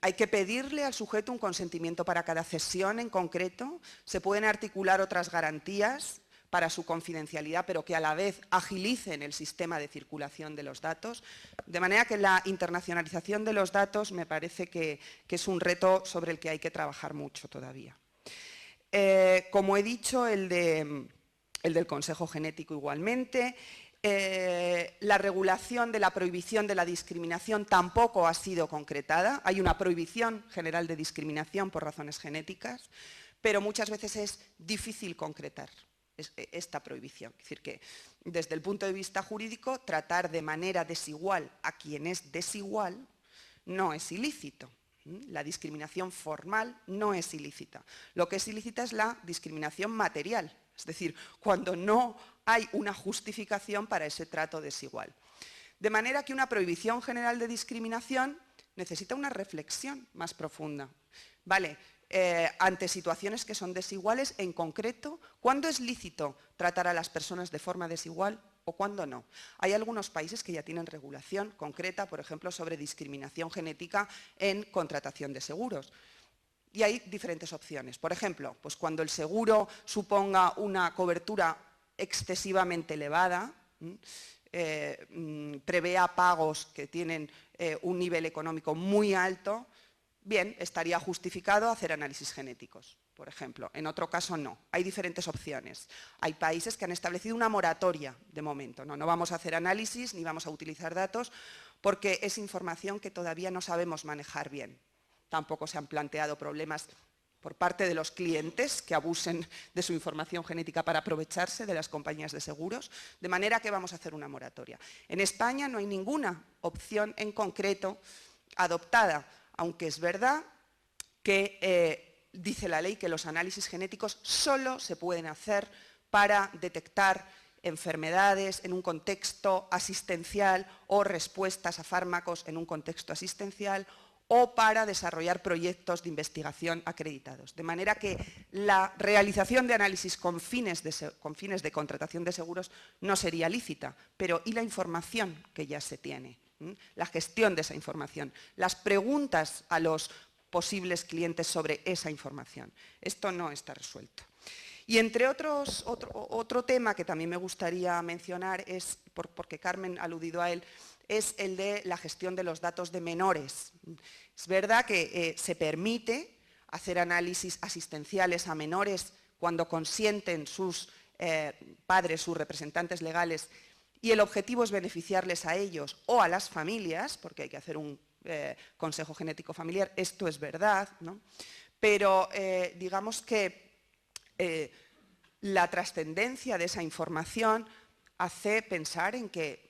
hay que pedirle al sujeto un consentimiento para cada cesión en concreto, se pueden articular otras garantías para su confidencialidad, pero que a la vez agilicen el sistema de circulación de los datos. De manera que la internacionalización de los datos me parece que es un reto sobre el que hay que trabajar mucho todavía. Como he dicho, el del Consejo Genético igualmente. La regulación de la prohibición de la discriminación tampoco ha sido concretada. Hay una prohibición general de discriminación por razones genéticas, pero muchas veces es difícil concretar esta prohibición. Es decir, que desde el punto de vista jurídico, tratar de manera desigual a quien es desigual no es ilícito. La discriminación formal no es ilícita. Lo que es ilícita es la discriminación material, es decir, cuando no hay una justificación para ese trato desigual. De manera que una prohibición general de discriminación necesita una reflexión más profunda. Vale, ante situaciones que son desiguales, en concreto, ¿cuándo es lícito tratar a las personas de forma desigual o cuándo no? Hay algunos países que ya tienen regulación concreta, por ejemplo, sobre discriminación genética en contratación de seguros. Y hay diferentes opciones. Por ejemplo, pues cuando el seguro suponga una cobertura excesivamente elevada, prevea pagos que tienen un nivel económico muy alto, bien, estaría justificado hacer análisis genéticos, por ejemplo. En otro caso no. Hay diferentes opciones. Hay países que han establecido una moratoria de momento. No vamos a hacer análisis ni vamos a utilizar datos porque es información que todavía no sabemos manejar bien. Tampoco se han planteado problemas por parte de los clientes que abusen de su información genética para aprovecharse de las compañías de seguros, de manera que vamos a hacer una moratoria. En España no hay ninguna opción en concreto adoptada, aunque es verdad que dice la ley que los análisis genéticos solo se pueden hacer para detectar enfermedades en un contexto asistencial o respuestas a fármacos en un contexto asistencial o para desarrollar proyectos de investigación acreditados. De manera que la realización de análisis con fines de contratación de seguros no sería lícita, pero ¿y la información que ya se tiene? La gestión de esa información, las preguntas a los posibles clientes sobre esa información. Esto no está resuelto. Y entre otros, otro tema que también me gustaría mencionar, es, porque Carmen ha aludido a él, es el de la gestión de los datos de menores. Es verdad que se permite hacer análisis asistenciales a menores cuando consienten sus padres, sus representantes legales, y el objetivo es beneficiarles a ellos o a las familias, porque hay que hacer un consejo genético familiar, esto es verdad, ¿no? Pero digamos que la trascendencia de esa información hace pensar en que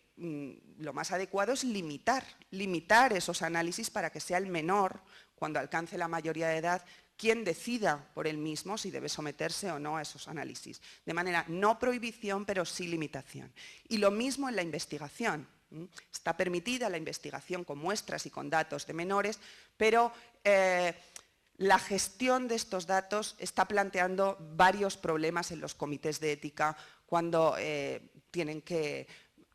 lo más adecuado es limitar esos análisis para que sea el menor, cuando alcance la mayoría de edad, quien decida por él mismo si debe someterse o no a esos análisis. De manera, no prohibición, pero sí limitación. Y lo mismo en la investigación. Está permitida la investigación con muestras y con datos de menores, pero la gestión de estos datos está planteando varios problemas en los comités de ética cuando tienen que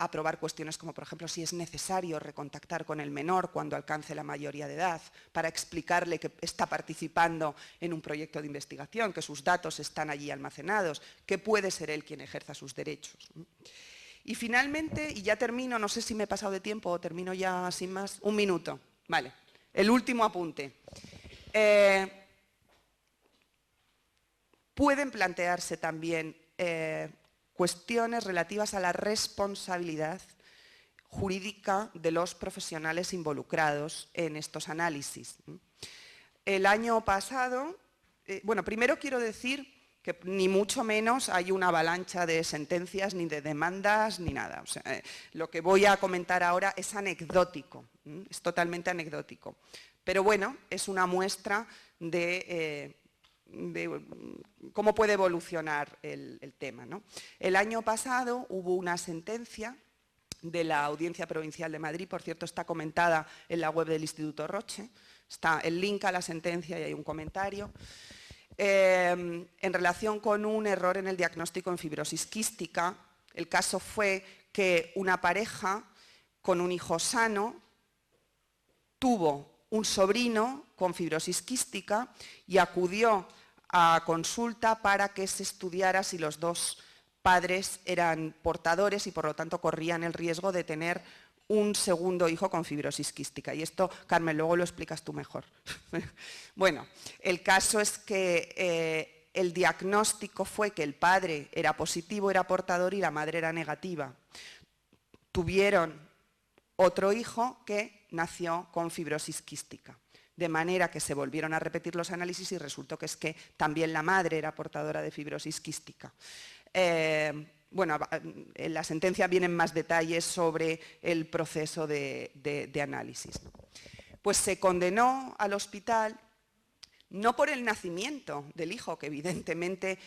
a probar cuestiones como, por ejemplo, si es necesario recontactar con el menor cuando alcance la mayoría de edad para explicarle que está participando en un proyecto de investigación, que sus datos están allí almacenados, que puede ser él quien ejerza sus derechos. Y finalmente, y ya termino, no sé si me he pasado de tiempo o termino ya sin más, 1 minuto. Vale, el último apunte. Pueden plantearse también cuestiones relativas a la responsabilidad jurídica de los profesionales involucrados en estos análisis. El año pasado, bueno, primero quiero decir que ni mucho menos hay una avalancha de sentencias, ni de demandas, ni nada. O sea, lo que voy a comentar ahora es anecdótico, es totalmente anecdótico. Pero bueno, es una muestra de cómo puede evolucionar el tema, ¿no? El año pasado hubo una sentencia de la Audiencia Provincial de Madrid, por cierto está comentada en la web del Instituto Roche, está el link a la sentencia y hay un comentario, en relación con un error en el diagnóstico en fibrosis quística. El caso fue que una pareja con un hijo sano tuvo un sobrino con fibrosis quística y acudió a consulta para que se estudiara si los dos padres eran portadores y por lo tanto corrían el riesgo de tener un segundo hijo con fibrosis quística. Y esto, Carmen, luego lo explicas tú mejor. Bueno, el caso es que el diagnóstico fue que el padre era positivo, era portador y la madre era negativa. Tuvieron otro hijo que nació con fibrosis quística. De manera que se volvieron a repetir los análisis y resultó que es que también la madre era portadora de fibrosis quística. Bueno, en la sentencia vienen más detalles sobre el proceso de análisis. Pues se condenó al hospital no por el nacimiento del hijo, que evidentemente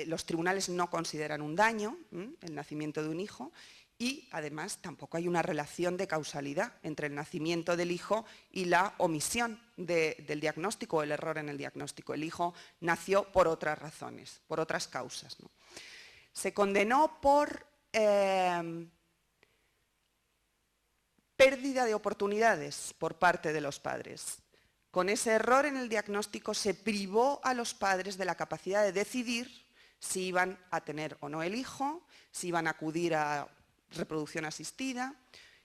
los tribunales no consideran un daño, el nacimiento de un hijo, y además tampoco hay una relación de causalidad entre el nacimiento del hijo y la omisión del diagnóstico o el error en el diagnóstico. El hijo nació por otras razones, por otras causas, ¿no? Se condenó por pérdida de oportunidades por parte de los padres. Con ese error en el diagnóstico se privó a los padres de la capacidad de decidir si iban a tener o no el hijo, si iban a acudir a reproducción asistida,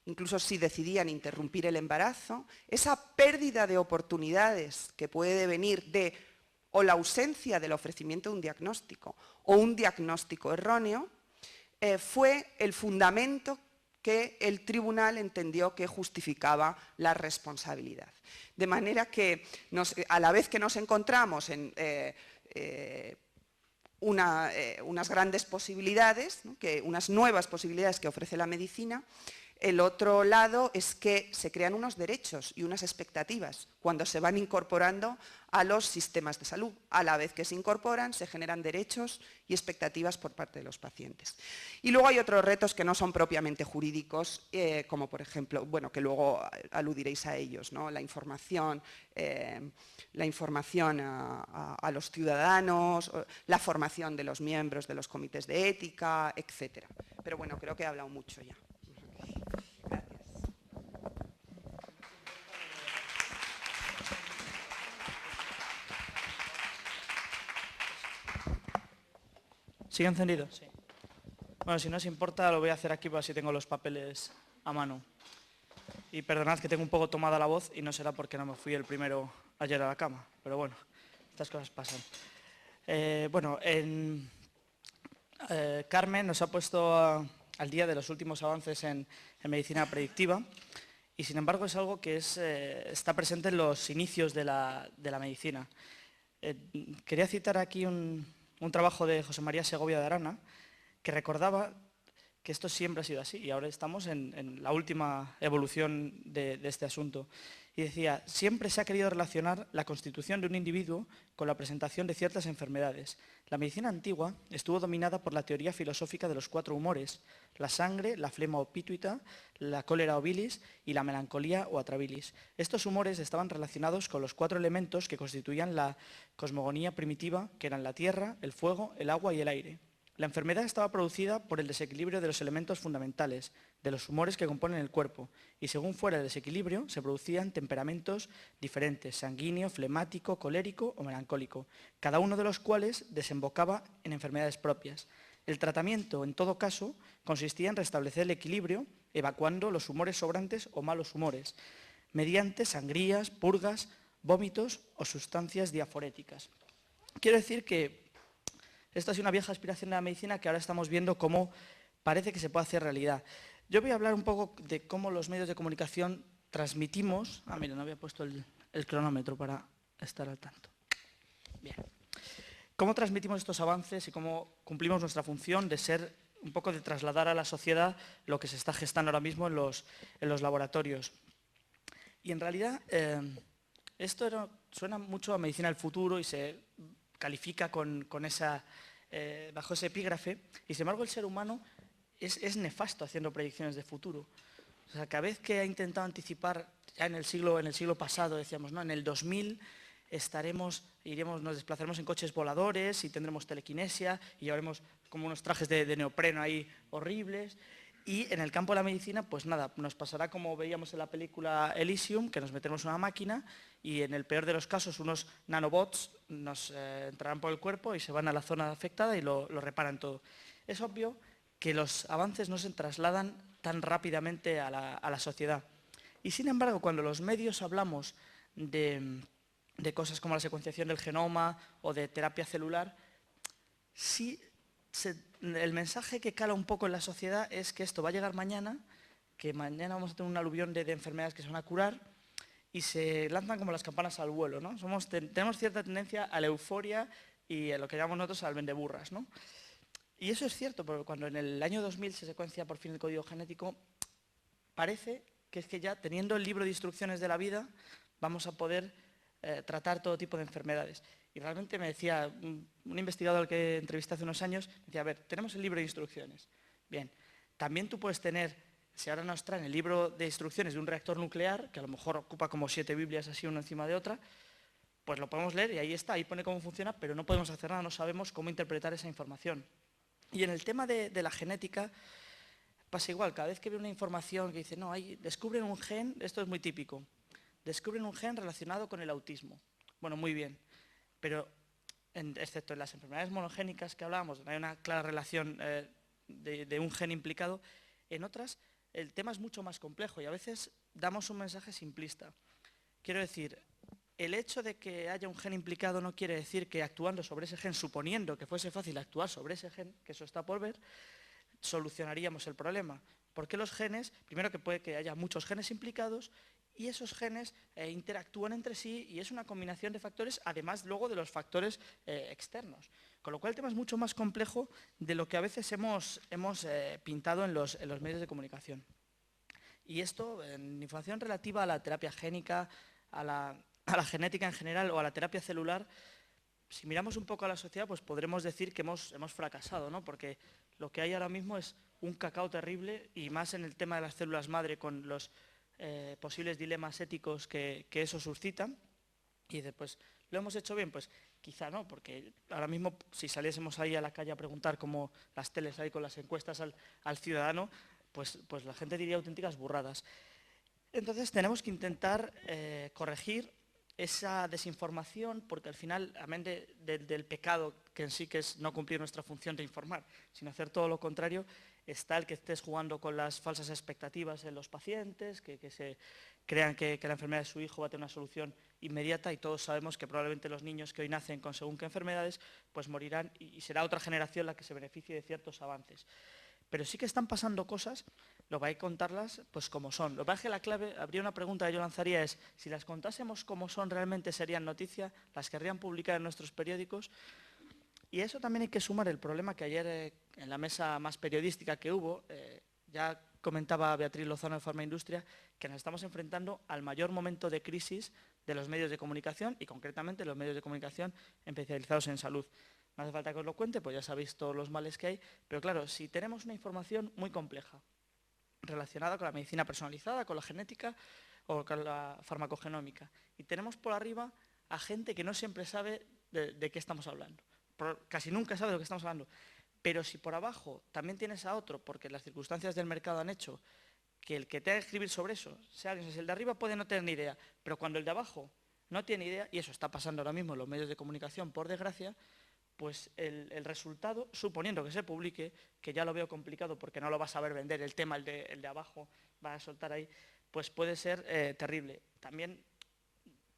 incluso si decidían interrumpir el embarazo. Esa pérdida de oportunidades que puede venir de o la ausencia del ofrecimiento de un diagnóstico o un diagnóstico erróneo, fue el fundamento que el tribunal entendió que justificaba la responsabilidad. De manera que a la vez que nos encontramos en unas grandes posibilidades, ¿no? Unas nuevas posibilidades que ofrece la medicina, el otro lado es que se crean unos derechos y unas expectativas cuando se van incorporando a los sistemas de salud. A la vez que se incorporan, se generan derechos y expectativas por parte de los pacientes. Y luego hay otros retos que no son propiamente jurídicos, como por ejemplo, bueno, que luego aludiréis a ellos, ¿no? La información a los ciudadanos, la formación de los miembros de los comités de ética, etc. Pero bueno, creo que he hablado mucho ya. ¿Sigue encendido? Sí. Bueno, si no os importa, lo voy a hacer aquí para si tengo los papeles a mano. Y perdonad que tengo un poco tomada la voz y no será porque no me fui el primero ayer a la cama. Pero bueno, estas cosas pasan. Carmen nos ha puesto al día de los últimos avances en medicina predictiva y sin embargo es algo que está presente en los inicios de la medicina. Quería citar aquí un trabajo de José María Segovia de Arana que recordaba que esto siempre ha sido así y ahora estamos en la última evolución de este asunto. Y decía, siempre se ha querido relacionar la constitución de un individuo con la presentación de ciertas enfermedades. La medicina antigua estuvo dominada por la teoría filosófica de los 4 humores, la sangre, la flema o pituita, la cólera o bilis y la melancolía o atrabilis. Estos humores estaban relacionados con los 4 elementos que constituían la cosmogonía primitiva, que eran la tierra, el fuego, el agua y el aire. La enfermedad estaba producida por el desequilibrio de los elementos fundamentales, de los humores que componen el cuerpo, y según fuera el desequilibrio se producían temperamentos diferentes, sanguíneo, flemático, colérico o melancólico, cada uno de los cuales desembocaba en enfermedades propias. El tratamiento, en todo caso, consistía en restablecer el equilibrio, evacuando los humores sobrantes o malos humores, mediante sangrías, purgas, vómitos o sustancias diaforéticas. Quiero decir que esta es una vieja aspiración de la medicina que ahora estamos viendo cómo parece que se puede hacer realidad. Yo voy a hablar un poco de cómo los medios de comunicación transmitimos... mira, no había puesto el cronómetro para estar al tanto. Bien. Cómo transmitimos estos avances y cómo cumplimos nuestra función de ser un poco de trasladar a la sociedad lo que se está gestando ahora mismo en los laboratorios. Y en realidad esto suena mucho a medicina del futuro y se califica bajo ese epígrafe, y sin embargo el ser humano es nefasto haciendo predicciones de futuro. O sea, cada vez que ha intentado anticipar, ya en el siglo pasado decíamos, ¿no? En el 2000 nos desplazaremos en coches voladores y tendremos telequinesia y llevaremos como unos trajes de neopreno ahí horribles. Y en el campo de la medicina, pues nada, nos pasará como veíamos en la película Elysium, que nos meteremos en una máquina y en el peor de los casos unos nanobots nos entrarán por el cuerpo y se van a la zona afectada y lo reparan todo. Es obvio que los avances no se trasladan tan rápidamente a la sociedad. Y sin embargo, cuando los medios hablamos de cosas como la secuenciación del genoma o de terapia celular, sí el mensaje que cala un poco en la sociedad es que esto va a llegar mañana, que mañana vamos a tener un aluvión de enfermedades que se van a curar y se lanzan como las campanas al vuelo, ¿no? Tenemos cierta tendencia a la euforia y a lo que llamamos nosotros al vendeburras, ¿no? Y eso es cierto, porque cuando en el año 2000 se secuencia por fin el código genético, parece que es que ya teniendo el libro de instrucciones de la vida vamos a poder tratar todo tipo de enfermedades. Y realmente me decía un investigador al que entrevisté hace unos años, me decía, a ver, tenemos el libro de instrucciones. Bien, también tú puedes tener, si ahora nos traen el libro de instrucciones de un reactor nuclear, que a lo mejor ocupa como 7 Biblias así una encima de otra, pues lo podemos leer y ahí está, ahí pone cómo funciona, pero no podemos hacer nada, no sabemos cómo interpretar esa información. Y en el tema de la genética pasa igual, cada vez que veo una información que dice, no, descubren un gen, esto es muy típico, descubren un gen relacionado con el autismo. Bueno, muy bien. Pero, excepto en las enfermedades monogénicas que hablábamos, donde hay una clara relación de un gen implicado, en otras el tema es mucho más complejo y a veces damos un mensaje simplista. Quiero decir, el hecho de que haya un gen implicado no quiere decir que actuando sobre ese gen, suponiendo que fuese fácil actuar sobre ese gen, que eso está por ver, solucionaríamos el problema. Porque los genes, primero que puede que haya muchos genes implicados, y esos genes interactúan entre sí y es una combinación de factores, además luego de los factores externos. Con lo cual el tema es mucho más complejo de lo que a veces hemos pintado en los medios de comunicación. Y esto, en información relativa a la terapia génica, a la genética en general o a la terapia celular, si miramos un poco a la sociedad, pues podremos decir que hemos fracasado, ¿no? Porque lo que hay ahora mismo es un cacao terrible y más en el tema de las células madre con los posibles dilemas éticos que eso suscita. Y después, ¿lo hemos hecho bien? Pues quizá no, porque ahora mismo si saliésemos ahí a la calle a preguntar como las teles ahí con las encuestas al ciudadano, pues la gente diría auténticas burradas. Entonces tenemos que intentar corregir esa desinformación, porque al final, amén del pecado que en sí que es no cumplir nuestra función de informar, sino hacer todo lo contrario, está el que estés jugando con las falsas expectativas en los pacientes, que se crean que la enfermedad de su hijo va a tener una solución inmediata y todos sabemos que probablemente los niños que hoy nacen con según qué enfermedades pues morirán y será otra generación la que se beneficie de ciertos avances. Pero sí que están pasando cosas, lo vais a contarlas pues como son. Lo que pasa es que la clave, habría una pregunta que yo lanzaría es, si las contásemos como son, ¿realmente serían noticia? ¿Las querrían publicar en nuestros periódicos? Y a eso también hay que sumar el problema que ayer en la mesa más periodística que hubo, ya comentaba Beatriz Lozano de Farmaindustria, que nos estamos enfrentando al mayor momento de crisis de los medios de comunicación y concretamente los medios de comunicación especializados en salud. No hace falta que os lo cuente, pues ya sabéis todos los males que hay, pero claro, si tenemos una información muy compleja relacionada con la medicina personalizada, con la genética o con la farmacogenómica, y tenemos por arriba a gente que no siempre sabe de qué estamos hablando, casi nunca sabe de lo que estamos hablando, Pero si por abajo también tienes a otro, porque las circunstancias del mercado han hecho que el que tenga que escribir sobre eso, sea alguien, el de arriba puede no tener ni idea, pero cuando el de abajo no tiene idea, y eso está pasando ahora mismo en los medios de comunicación, por desgracia, pues el resultado, suponiendo que se publique, que ya lo veo complicado porque no lo va a saber vender, el tema, el de abajo, va a soltar ahí, pues puede ser terrible. También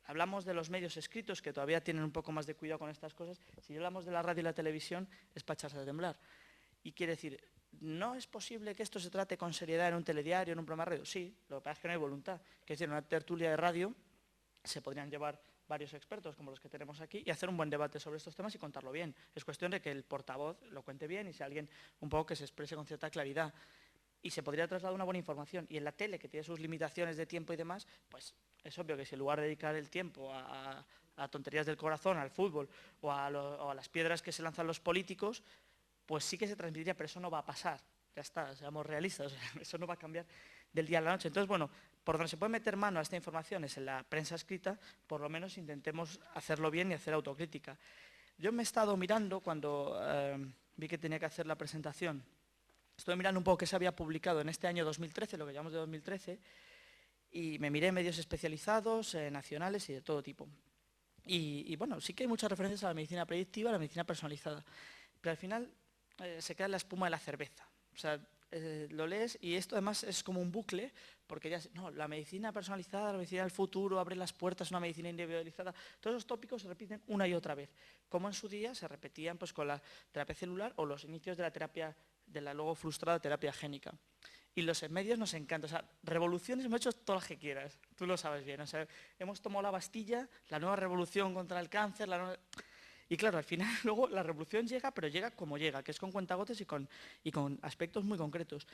hablamos de los medios escritos, que todavía tienen un poco más de cuidado con estas cosas. Si hablamos de la radio y la televisión, es para echarse a temblar. Y quiere decir, ¿no es posible que esto se trate con seriedad en un telediario, en un programa de radio? Sí, lo que pasa es que no hay voluntad. Quiere decir, en una tertulia de radio se podrían llevar varios expertos como los que tenemos aquí y hacer un buen debate sobre estos temas y contarlo bien. Es cuestión de que el portavoz lo cuente bien y sea alguien un poco que se exprese con cierta claridad. Y se podría trasladar una buena información. Y en la tele, que tiene sus limitaciones de tiempo y demás, pues es obvio que si en lugar de dedicar el tiempo a tonterías del corazón, al fútbol o a las piedras que se lanzan los políticos, pues sí que se transmitiría, pero eso no va a pasar. Ya está, seamos realistas, eso no va a cambiar del día a la noche. Entonces, bueno, por donde se puede meter mano a esta información es en la prensa escrita, por lo menos intentemos hacerlo bien y hacer autocrítica. Yo me he estado mirando, cuando vi que tenía que hacer la presentación, estuve mirando un poco qué se había publicado en este año 2013, lo que llamamos de 2013, y me miré medios especializados, nacionales y de todo tipo. Y bueno, sí que hay muchas referencias a la medicina predictiva, a la medicina personalizada, pero al final se queda en la espuma de la cerveza. O sea, lo lees y esto además es como un bucle, porque ya, no, la medicina personalizada, la medicina del futuro, abre las puertas a una medicina individualizada. Todos esos tópicos se repiten una y otra vez, como en su día se repetían pues, con la terapia celular o los inicios de la terapia, de la luego frustrada terapia génica. Y los medios nos encanta, o sea, revoluciones hemos hecho todas las que quieras, tú lo sabes bien, o sea, hemos tomado la Bastilla, la nueva revolución contra el cáncer, y claro, al final luego la revolución llega, pero llega como llega, que es con cuentagotes y con aspectos muy concretos.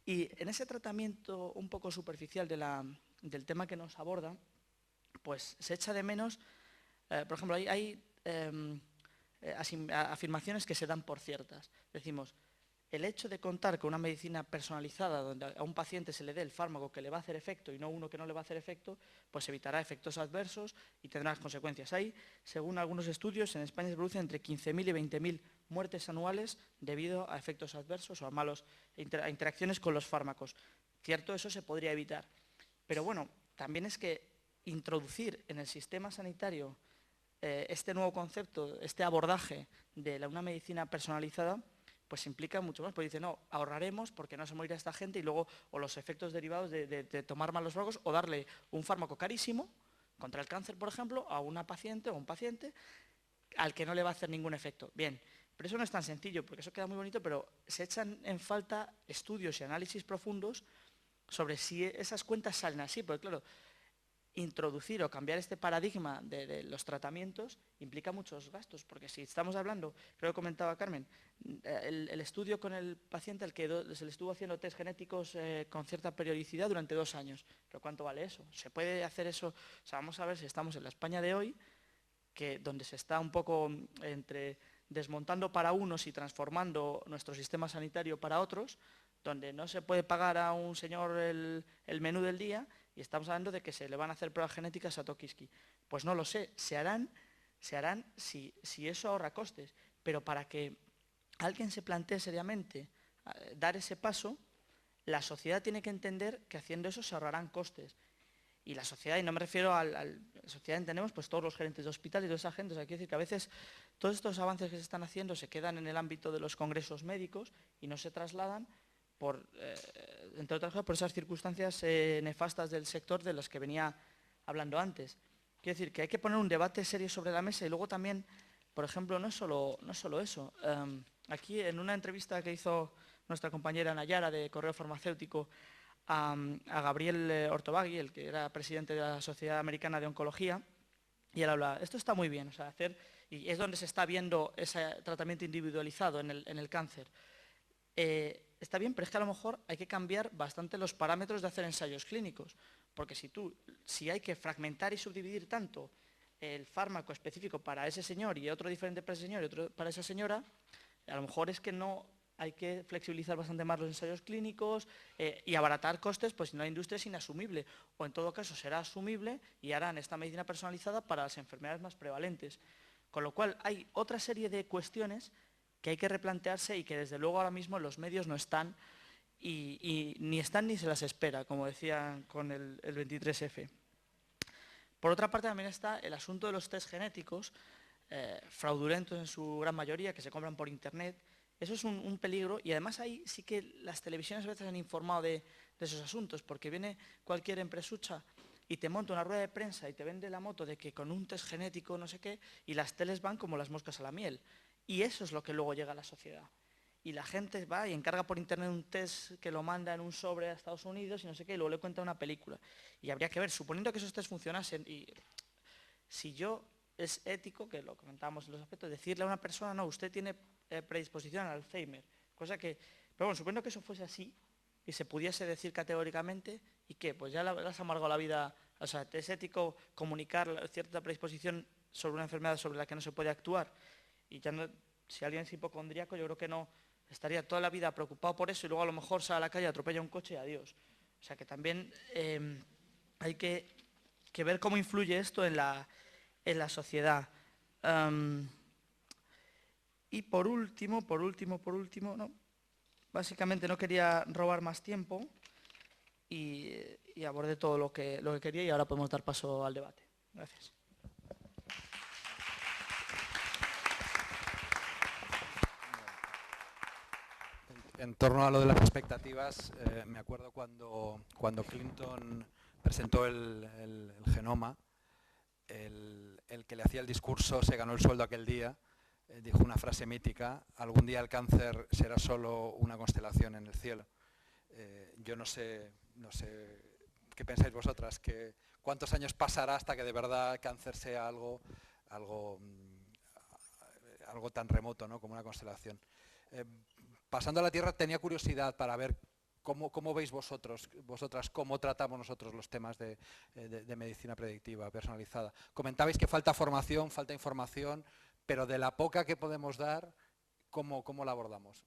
Y en ese tratamiento un poco superficial del tema que nos aborda, pues se echa de menos, por ejemplo, hay afirmaciones que se dan por ciertas. Decimos, el hecho de contar con una medicina personalizada donde a un paciente se le dé el fármaco que le va a hacer efecto y no uno que no le va a hacer efecto, pues evitará efectos adversos y tendrá las consecuencias. Hay, según algunos estudios, en España se producen entre 15.000 y 20.000 muertes anuales debido a efectos adversos o a malas interacciones con los fármacos. Cierto, eso se podría evitar. Pero bueno, también es que introducir en el sistema sanitario este nuevo concepto, este abordaje de una medicina personalizada, pues implica mucho más, porque dice, no, ahorraremos porque no se morirá esta gente y luego, o los efectos derivados de tomar malos fármacos o darle un fármaco carísimo contra el cáncer, por ejemplo, a una paciente o un paciente al que no le va a hacer ningún efecto. Bien, pero eso no es tan sencillo, porque eso queda muy bonito, pero se echan en falta estudios y análisis profundos sobre si esas cuentas salen así, porque claro, introducir o cambiar este paradigma de los tratamientos implica muchos gastos, porque si estamos hablando, creo que comentaba Carmen, el estudio con el paciente al que se le estuvo haciendo test genéticos con cierta periodicidad durante 2 años, pero ¿cuánto vale eso? ¿Se puede hacer eso? O sea, vamos a ver si estamos en la España de hoy, donde se está un poco entre desmontando para unos y transformando nuestro sistema sanitario para otros, donde no se puede pagar a un señor el menú del día y estamos hablando de que se le van a hacer pruebas genéticas a Tokiski. Pues no lo sé, se harán si eso ahorra costes, pero para que alguien se plantee seriamente dar ese paso, la sociedad tiene que entender que haciendo eso se ahorrarán costes. Y la sociedad, y no me refiero a la sociedad, entendemos pues todos los gerentes de hospital y toda esa gente, o sea, quiero decir que a veces todos estos avances que se están haciendo se quedan en el ámbito de los congresos médicos y no se trasladan entre otras cosas, por esas circunstancias nefastas del sector de las que venía hablando antes. Quiero decir que hay que poner un debate serio sobre la mesa y luego también, por ejemplo, no es solo eso. Aquí en una entrevista que hizo nuestra compañera Nayara de Correo Farmacéutico a Gabriel Ortobagui, el que era presidente de la Sociedad Americana de Oncología, y él habla, esto está muy bien, o sea, y es donde se está viendo ese tratamiento individualizado en el cáncer. Está bien, pero es que a lo mejor hay que cambiar bastante los parámetros de hacer ensayos clínicos, porque si hay que fragmentar y subdividir tanto el fármaco específico para ese señor y otro diferente para ese señor y otro para esa señora, a lo mejor es que no hay que flexibilizar bastante más los ensayos clínicos y abaratar costes, pues si no la industria es inasumible, o en todo caso será asumible y harán esta medicina personalizada para las enfermedades más prevalentes. Con lo cual hay otra serie de cuestiones que hay que replantearse y que desde luego ahora mismo los medios no están y ni están ni se las espera, como decían con el 23F. Por otra parte también está el asunto de los test genéticos, fraudulentos en su gran mayoría, que se compran por internet. Eso es un peligro y además ahí sí que las televisiones a veces han informado de esos asuntos, porque viene cualquier empresucha y te monta una rueda de prensa y te vende la moto de que con un test genético no sé qué, y las teles van como las moscas a la miel. Y eso es lo que luego llega a la sociedad. Y la gente va y encarga por internet un test que lo manda en un sobre a Estados Unidos y no sé qué, y luego le cuenta una película. Y habría que ver, suponiendo que esos test funcionasen, y si es ético, que lo comentábamos en los aspectos, decirle a una persona, no, usted tiene predisposición al Alzheimer, cosa que, pero bueno, suponiendo que eso fuese así y se pudiese decir categóricamente, ¿y qué? Pues ya le has amargado la vida, o sea, es ético comunicar cierta predisposición sobre una enfermedad sobre la que no se puede actuar, y ya no, si alguien es hipocondríaco, yo creo que no estaría toda la vida preocupado por eso y luego a lo mejor sale a la calle, atropella un coche y adiós. O sea que también hay que ver cómo influye esto en la sociedad. Y por último, no, básicamente no quería robar más tiempo y abordé todo lo que quería y ahora podemos dar paso al debate. Gracias. En torno a lo de las expectativas, me acuerdo cuando Clinton presentó el genoma, el que le hacía el discurso se ganó el sueldo aquel día, dijo una frase mítica: algún día el cáncer será solo una constelación en el cielo. Yo no sé qué pensáis vosotras, cuántos años pasará hasta que de verdad el cáncer sea algo tan remoto, ¿no?, como una constelación. Pasando a la Tierra, tenía curiosidad para ver cómo veis vosotras, cómo tratamos nosotros los temas de medicina predictiva, personalizada. Comentabais que falta formación, falta información, pero de la poca que podemos dar, ¿cómo la abordamos?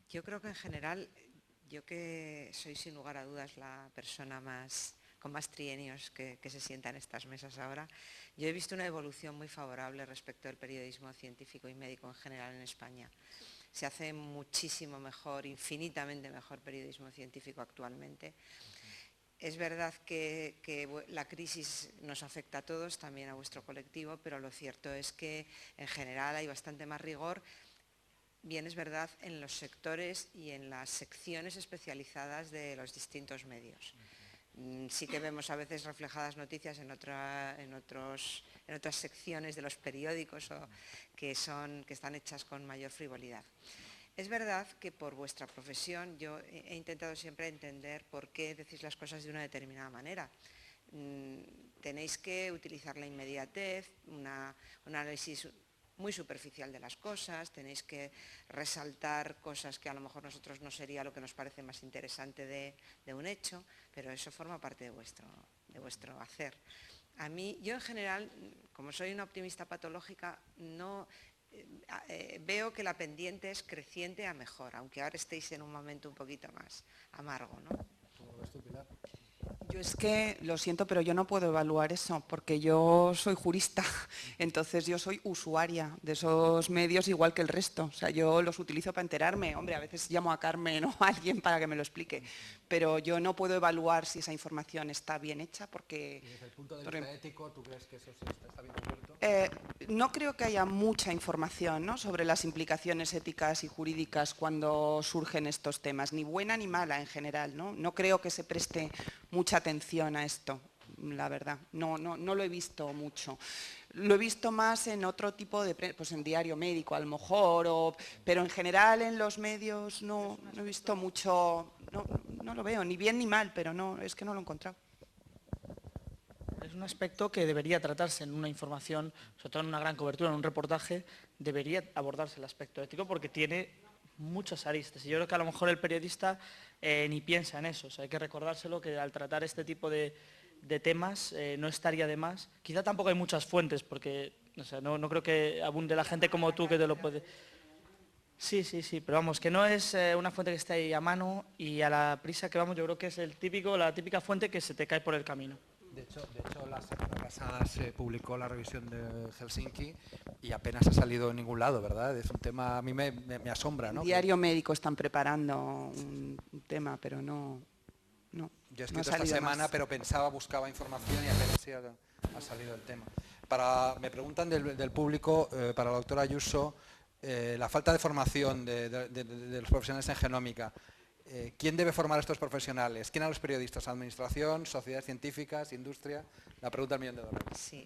Yo creo que en general, yo que soy sin lugar a dudas la persona con más trienios que se sienta en estas mesas ahora, yo he visto una evolución muy favorable respecto del periodismo científico y médico en general en España. Se hace muchísimo mejor, infinitamente mejor periodismo científico actualmente. Es verdad que la crisis nos afecta a todos, también a vuestro colectivo, pero lo cierto es que en general hay bastante más rigor. Bien, es verdad, en los sectores y en las secciones especializadas de los distintos medios. Sí que vemos a veces reflejadas noticias en otras secciones de los periódicos que están hechas con mayor frivolidad. Es verdad que por vuestra profesión yo he intentado siempre entender por qué decís las cosas de una determinada manera. Tenéis que utilizar la inmediatez, un análisis muy superficial de las cosas, tenéis que resaltar cosas que a lo mejor nosotros no sería lo que nos parece más interesante de un hecho, pero eso forma parte de vuestro hacer. A mí, yo en general, como soy una optimista patológica, no veo que la pendiente es creciente a mejor, aunque ahora estéis en un momento un poquito más amargo, ¿no? ¿Cómo lo ves tú, Pilar? Yo es que, lo siento, pero yo no puedo evaluar eso, porque yo soy jurista, entonces yo soy usuaria de esos medios igual que el resto. O sea, yo los utilizo para enterarme. Hombre, a veces llamo a Carmen o a alguien para que me lo explique, pero yo no puedo evaluar si esa información está bien hecha porque... Y desde el punto de vista ético, ¿tú crees que eso sí está bien cubierto? No creo que haya mucha información, ¿no?, sobre las implicaciones éticas y jurídicas cuando surgen estos temas, ni buena ni mala en general, ¿no? No creo que se preste mucha atención a esto, la verdad. No lo he visto mucho. Lo he visto más en otro tipo de, pues en Diario Médico a lo mejor, pero en general en los medios no he visto mucho, no lo veo, ni bien ni mal, pero no, es que no lo he encontrado. Es un aspecto que debería tratarse en una información, sobre todo en una gran cobertura, en un reportaje, debería abordarse el aspecto ético porque tiene muchas aristas y yo creo que a lo mejor el periodista ni piensa en eso. O sea, hay que recordárselo que al tratar este tipo de temas no estaría de más. Quizá tampoco hay muchas fuentes porque o sea, no creo que abunde la gente como tú que te lo puede... Sí, pero vamos, que no es una fuente que esté ahí a mano y a la prisa que vamos, yo creo que es la típica fuente que se te cae por el camino. De hecho, la semana pasada se publicó la revisión de Helsinki y apenas ha salido en ningún lado, ¿verdad? Es un tema, a mí me asombra, ¿no? En Diario Médico están preparando un tema, pero no. Yo he no ha escrito esta salido semana, más. pero buscaba información y apenas sí ha salido el tema. Me preguntan del público, para la doctora Ayuso, la falta de formación de los profesionales en genómica. ¿Quién debe formar a estos profesionales? ¿Quién a los periodistas? ¿Administración, sociedades científicas, industria? La pregunta del $1.000.000. Sí,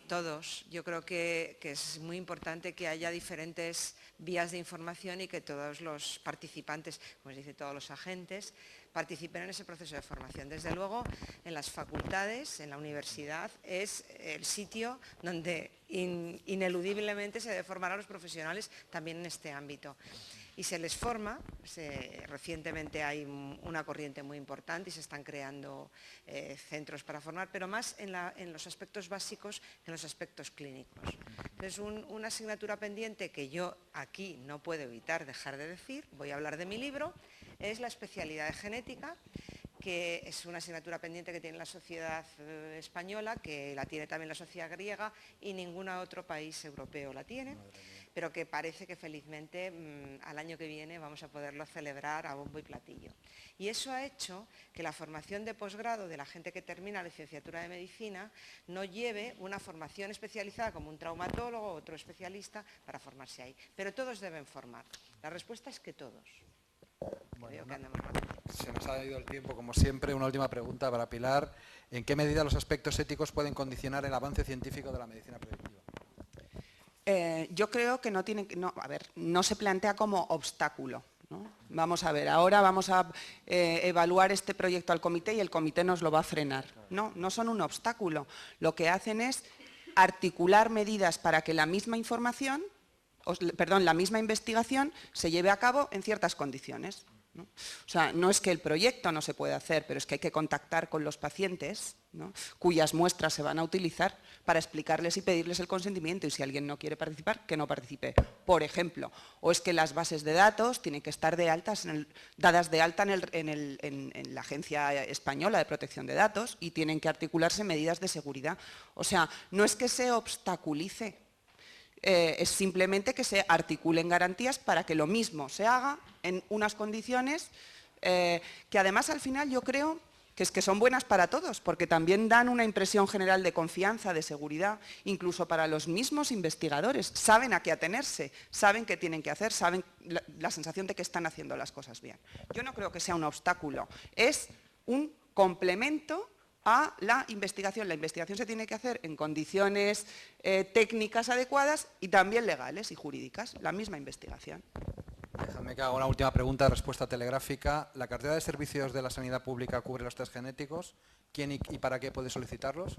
todos. Yo creo que es muy importante que haya diferentes vías de información y que todos los participantes, como se dice, todos los agentes, participen en ese proceso de formación. Desde luego, en las facultades, en la universidad, es el sitio donde ineludiblemente se debe formar a los profesionales también en este ámbito. Y se les forma, recientemente hay una corriente muy importante y se están creando centros para formar, pero más en los aspectos básicos que en los aspectos clínicos. Entonces, una asignatura pendiente que yo aquí no puedo evitar dejar de decir, voy a hablar de mi libro, es la especialidad de genética, que es una asignatura pendiente que tiene la sociedad española, que la tiene también la sociedad griega y ningún otro país europeo la tiene, pero que parece que felizmente al año que viene vamos a poderlo celebrar a bombo y platillo. Y eso ha hecho que la formación de posgrado de la gente que termina la licenciatura de medicina no lleve una formación especializada como un traumatólogo o otro especialista para formarse ahí. Pero todos deben formar. La respuesta es que todos. Bueno, se nos ha ido el tiempo, como siempre. Una última pregunta para Pilar. ¿En qué medida los aspectos éticos pueden condicionar el avance científico de la medicina predictiva? Yo creo que no se plantea como obstáculo, ¿no? Vamos a ver, ahora vamos a evaluar este proyecto al comité y el comité nos lo va a frenar. No son un obstáculo. Lo que hacen es articular medidas para que la misma investigación se lleve a cabo en ciertas condiciones, ¿no? O sea, no es que el proyecto no se pueda hacer, pero es que hay que contactar con los pacientes, ¿no?, cuyas muestras se van a utilizar para explicarles y pedirles el consentimiento, y si alguien no quiere participar, que no participe, por ejemplo. O es que las bases de datos tienen que estar dadas de alta en la Agencia Española de Protección de Datos y tienen que articularse medidas de seguridad. O sea, no es que se obstaculice, es simplemente que se articulen garantías para que lo mismo se haga en unas condiciones que además al final yo creo que son buenas para todos, porque también dan una impresión general de confianza, de seguridad, incluso para los mismos investigadores. Saben a qué atenerse, saben qué tienen que hacer, saben la sensación de que están haciendo las cosas bien. Yo no creo que sea un obstáculo, es un complemento a la investigación. La investigación se tiene que hacer en condiciones técnicas adecuadas y también legales y jurídicas, la misma investigación. Déjame que haga una última pregunta, respuesta telegráfica. ¿La cartera de servicios de la sanidad pública cubre los test genéticos? ¿Quién y para qué puede solicitarlos?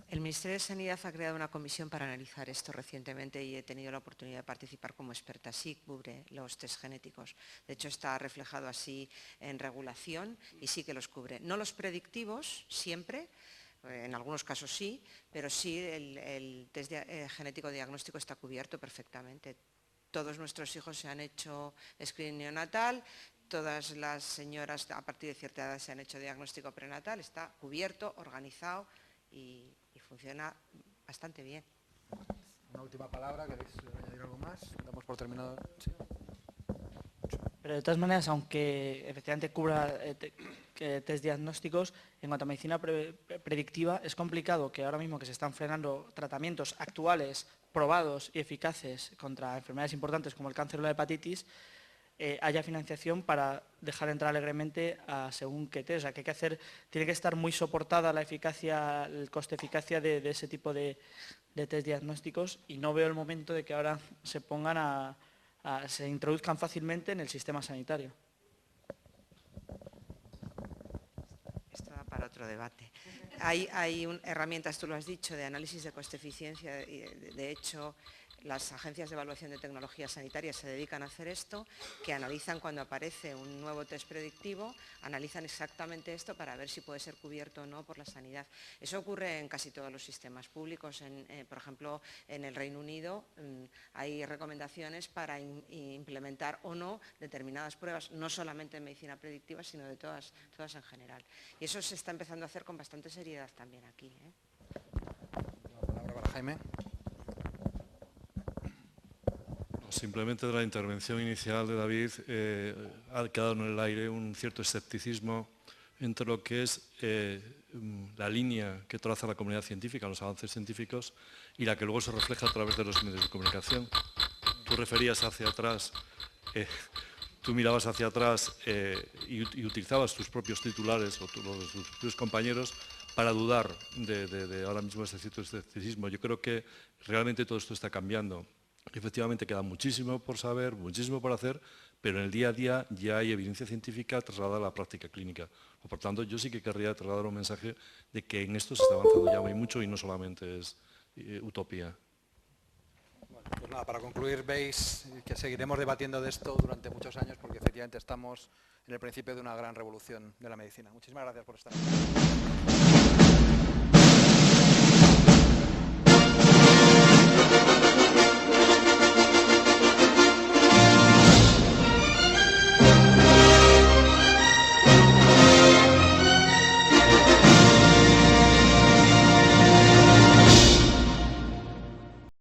El Ministerio de Sanidad ha creado una comisión para analizar esto recientemente y he tenido la oportunidad de participar como experta. Sí cubre los test genéticos. De hecho, está reflejado así en regulación y sí que los cubre. No los predictivos, siempre, en algunos casos sí, pero sí el test genético diagnóstico está cubierto perfectamente. Todos nuestros hijos se han hecho screening neonatal, todas las señoras a partir de cierta edad se han hecho diagnóstico prenatal, está cubierto, organizado y funciona bastante bien. Una última palabra, ¿queréis añadir algo más? Damos por terminado. ¿Sí? Pero de todas maneras, aunque efectivamente cubra test diagnósticos, en cuanto a medicina predictiva, es complicado que ahora mismo que se están frenando tratamientos actuales, probados y eficaces contra enfermedades importantes como el cáncer o la hepatitis, haya financiación para dejar entrar alegremente a según qué test. O sea, que hay que hacer, tiene que estar muy soportada la eficacia, el coste-eficacia de ese tipo de test diagnósticos, y no veo el momento de que ahora se pongan se introduzcan fácilmente en el sistema sanitario. Esto da para otro debate. Hay herramientas, tú lo has dicho, de análisis de coste-eficiencia. De hecho, las agencias de evaluación de tecnologías sanitarias se dedican a hacer esto, que analizan cuando aparece un nuevo test predictivo, analizan exactamente esto para ver si puede ser cubierto o no por la sanidad. Eso ocurre en casi todos los sistemas públicos. Por ejemplo, en el Reino Unido hay recomendaciones para implementar o no determinadas pruebas, no solamente en medicina predictiva, sino de todas en general. Y eso se está empezando a hacer con bastante seriedad también aquí. La palabra para Jaime. Simplemente de la intervención inicial de David ha quedado en el aire un cierto escepticismo entre lo que es la línea que traza la comunidad científica, los avances científicos, y la que luego se refleja a través de los medios de comunicación. Tú referías hacia atrás, tú mirabas hacia atrás y utilizabas tus propios titulares o los de tus propios compañeros para dudar de ahora mismo ese cierto escepticismo. Yo creo que realmente todo esto está cambiando. Efectivamente queda muchísimo por saber, muchísimo por hacer, pero en el día a día ya hay evidencia científica trasladada a la práctica clínica. Por tanto, yo sí que querría trasladar un mensaje de que en esto se está avanzando ya muy mucho y no solamente es utopía. Bueno, pues nada, para concluir, veis que seguiremos debatiendo de esto durante muchos años porque efectivamente estamos en el principio de una gran revolución de la medicina. Muchísimas gracias por estar aquí.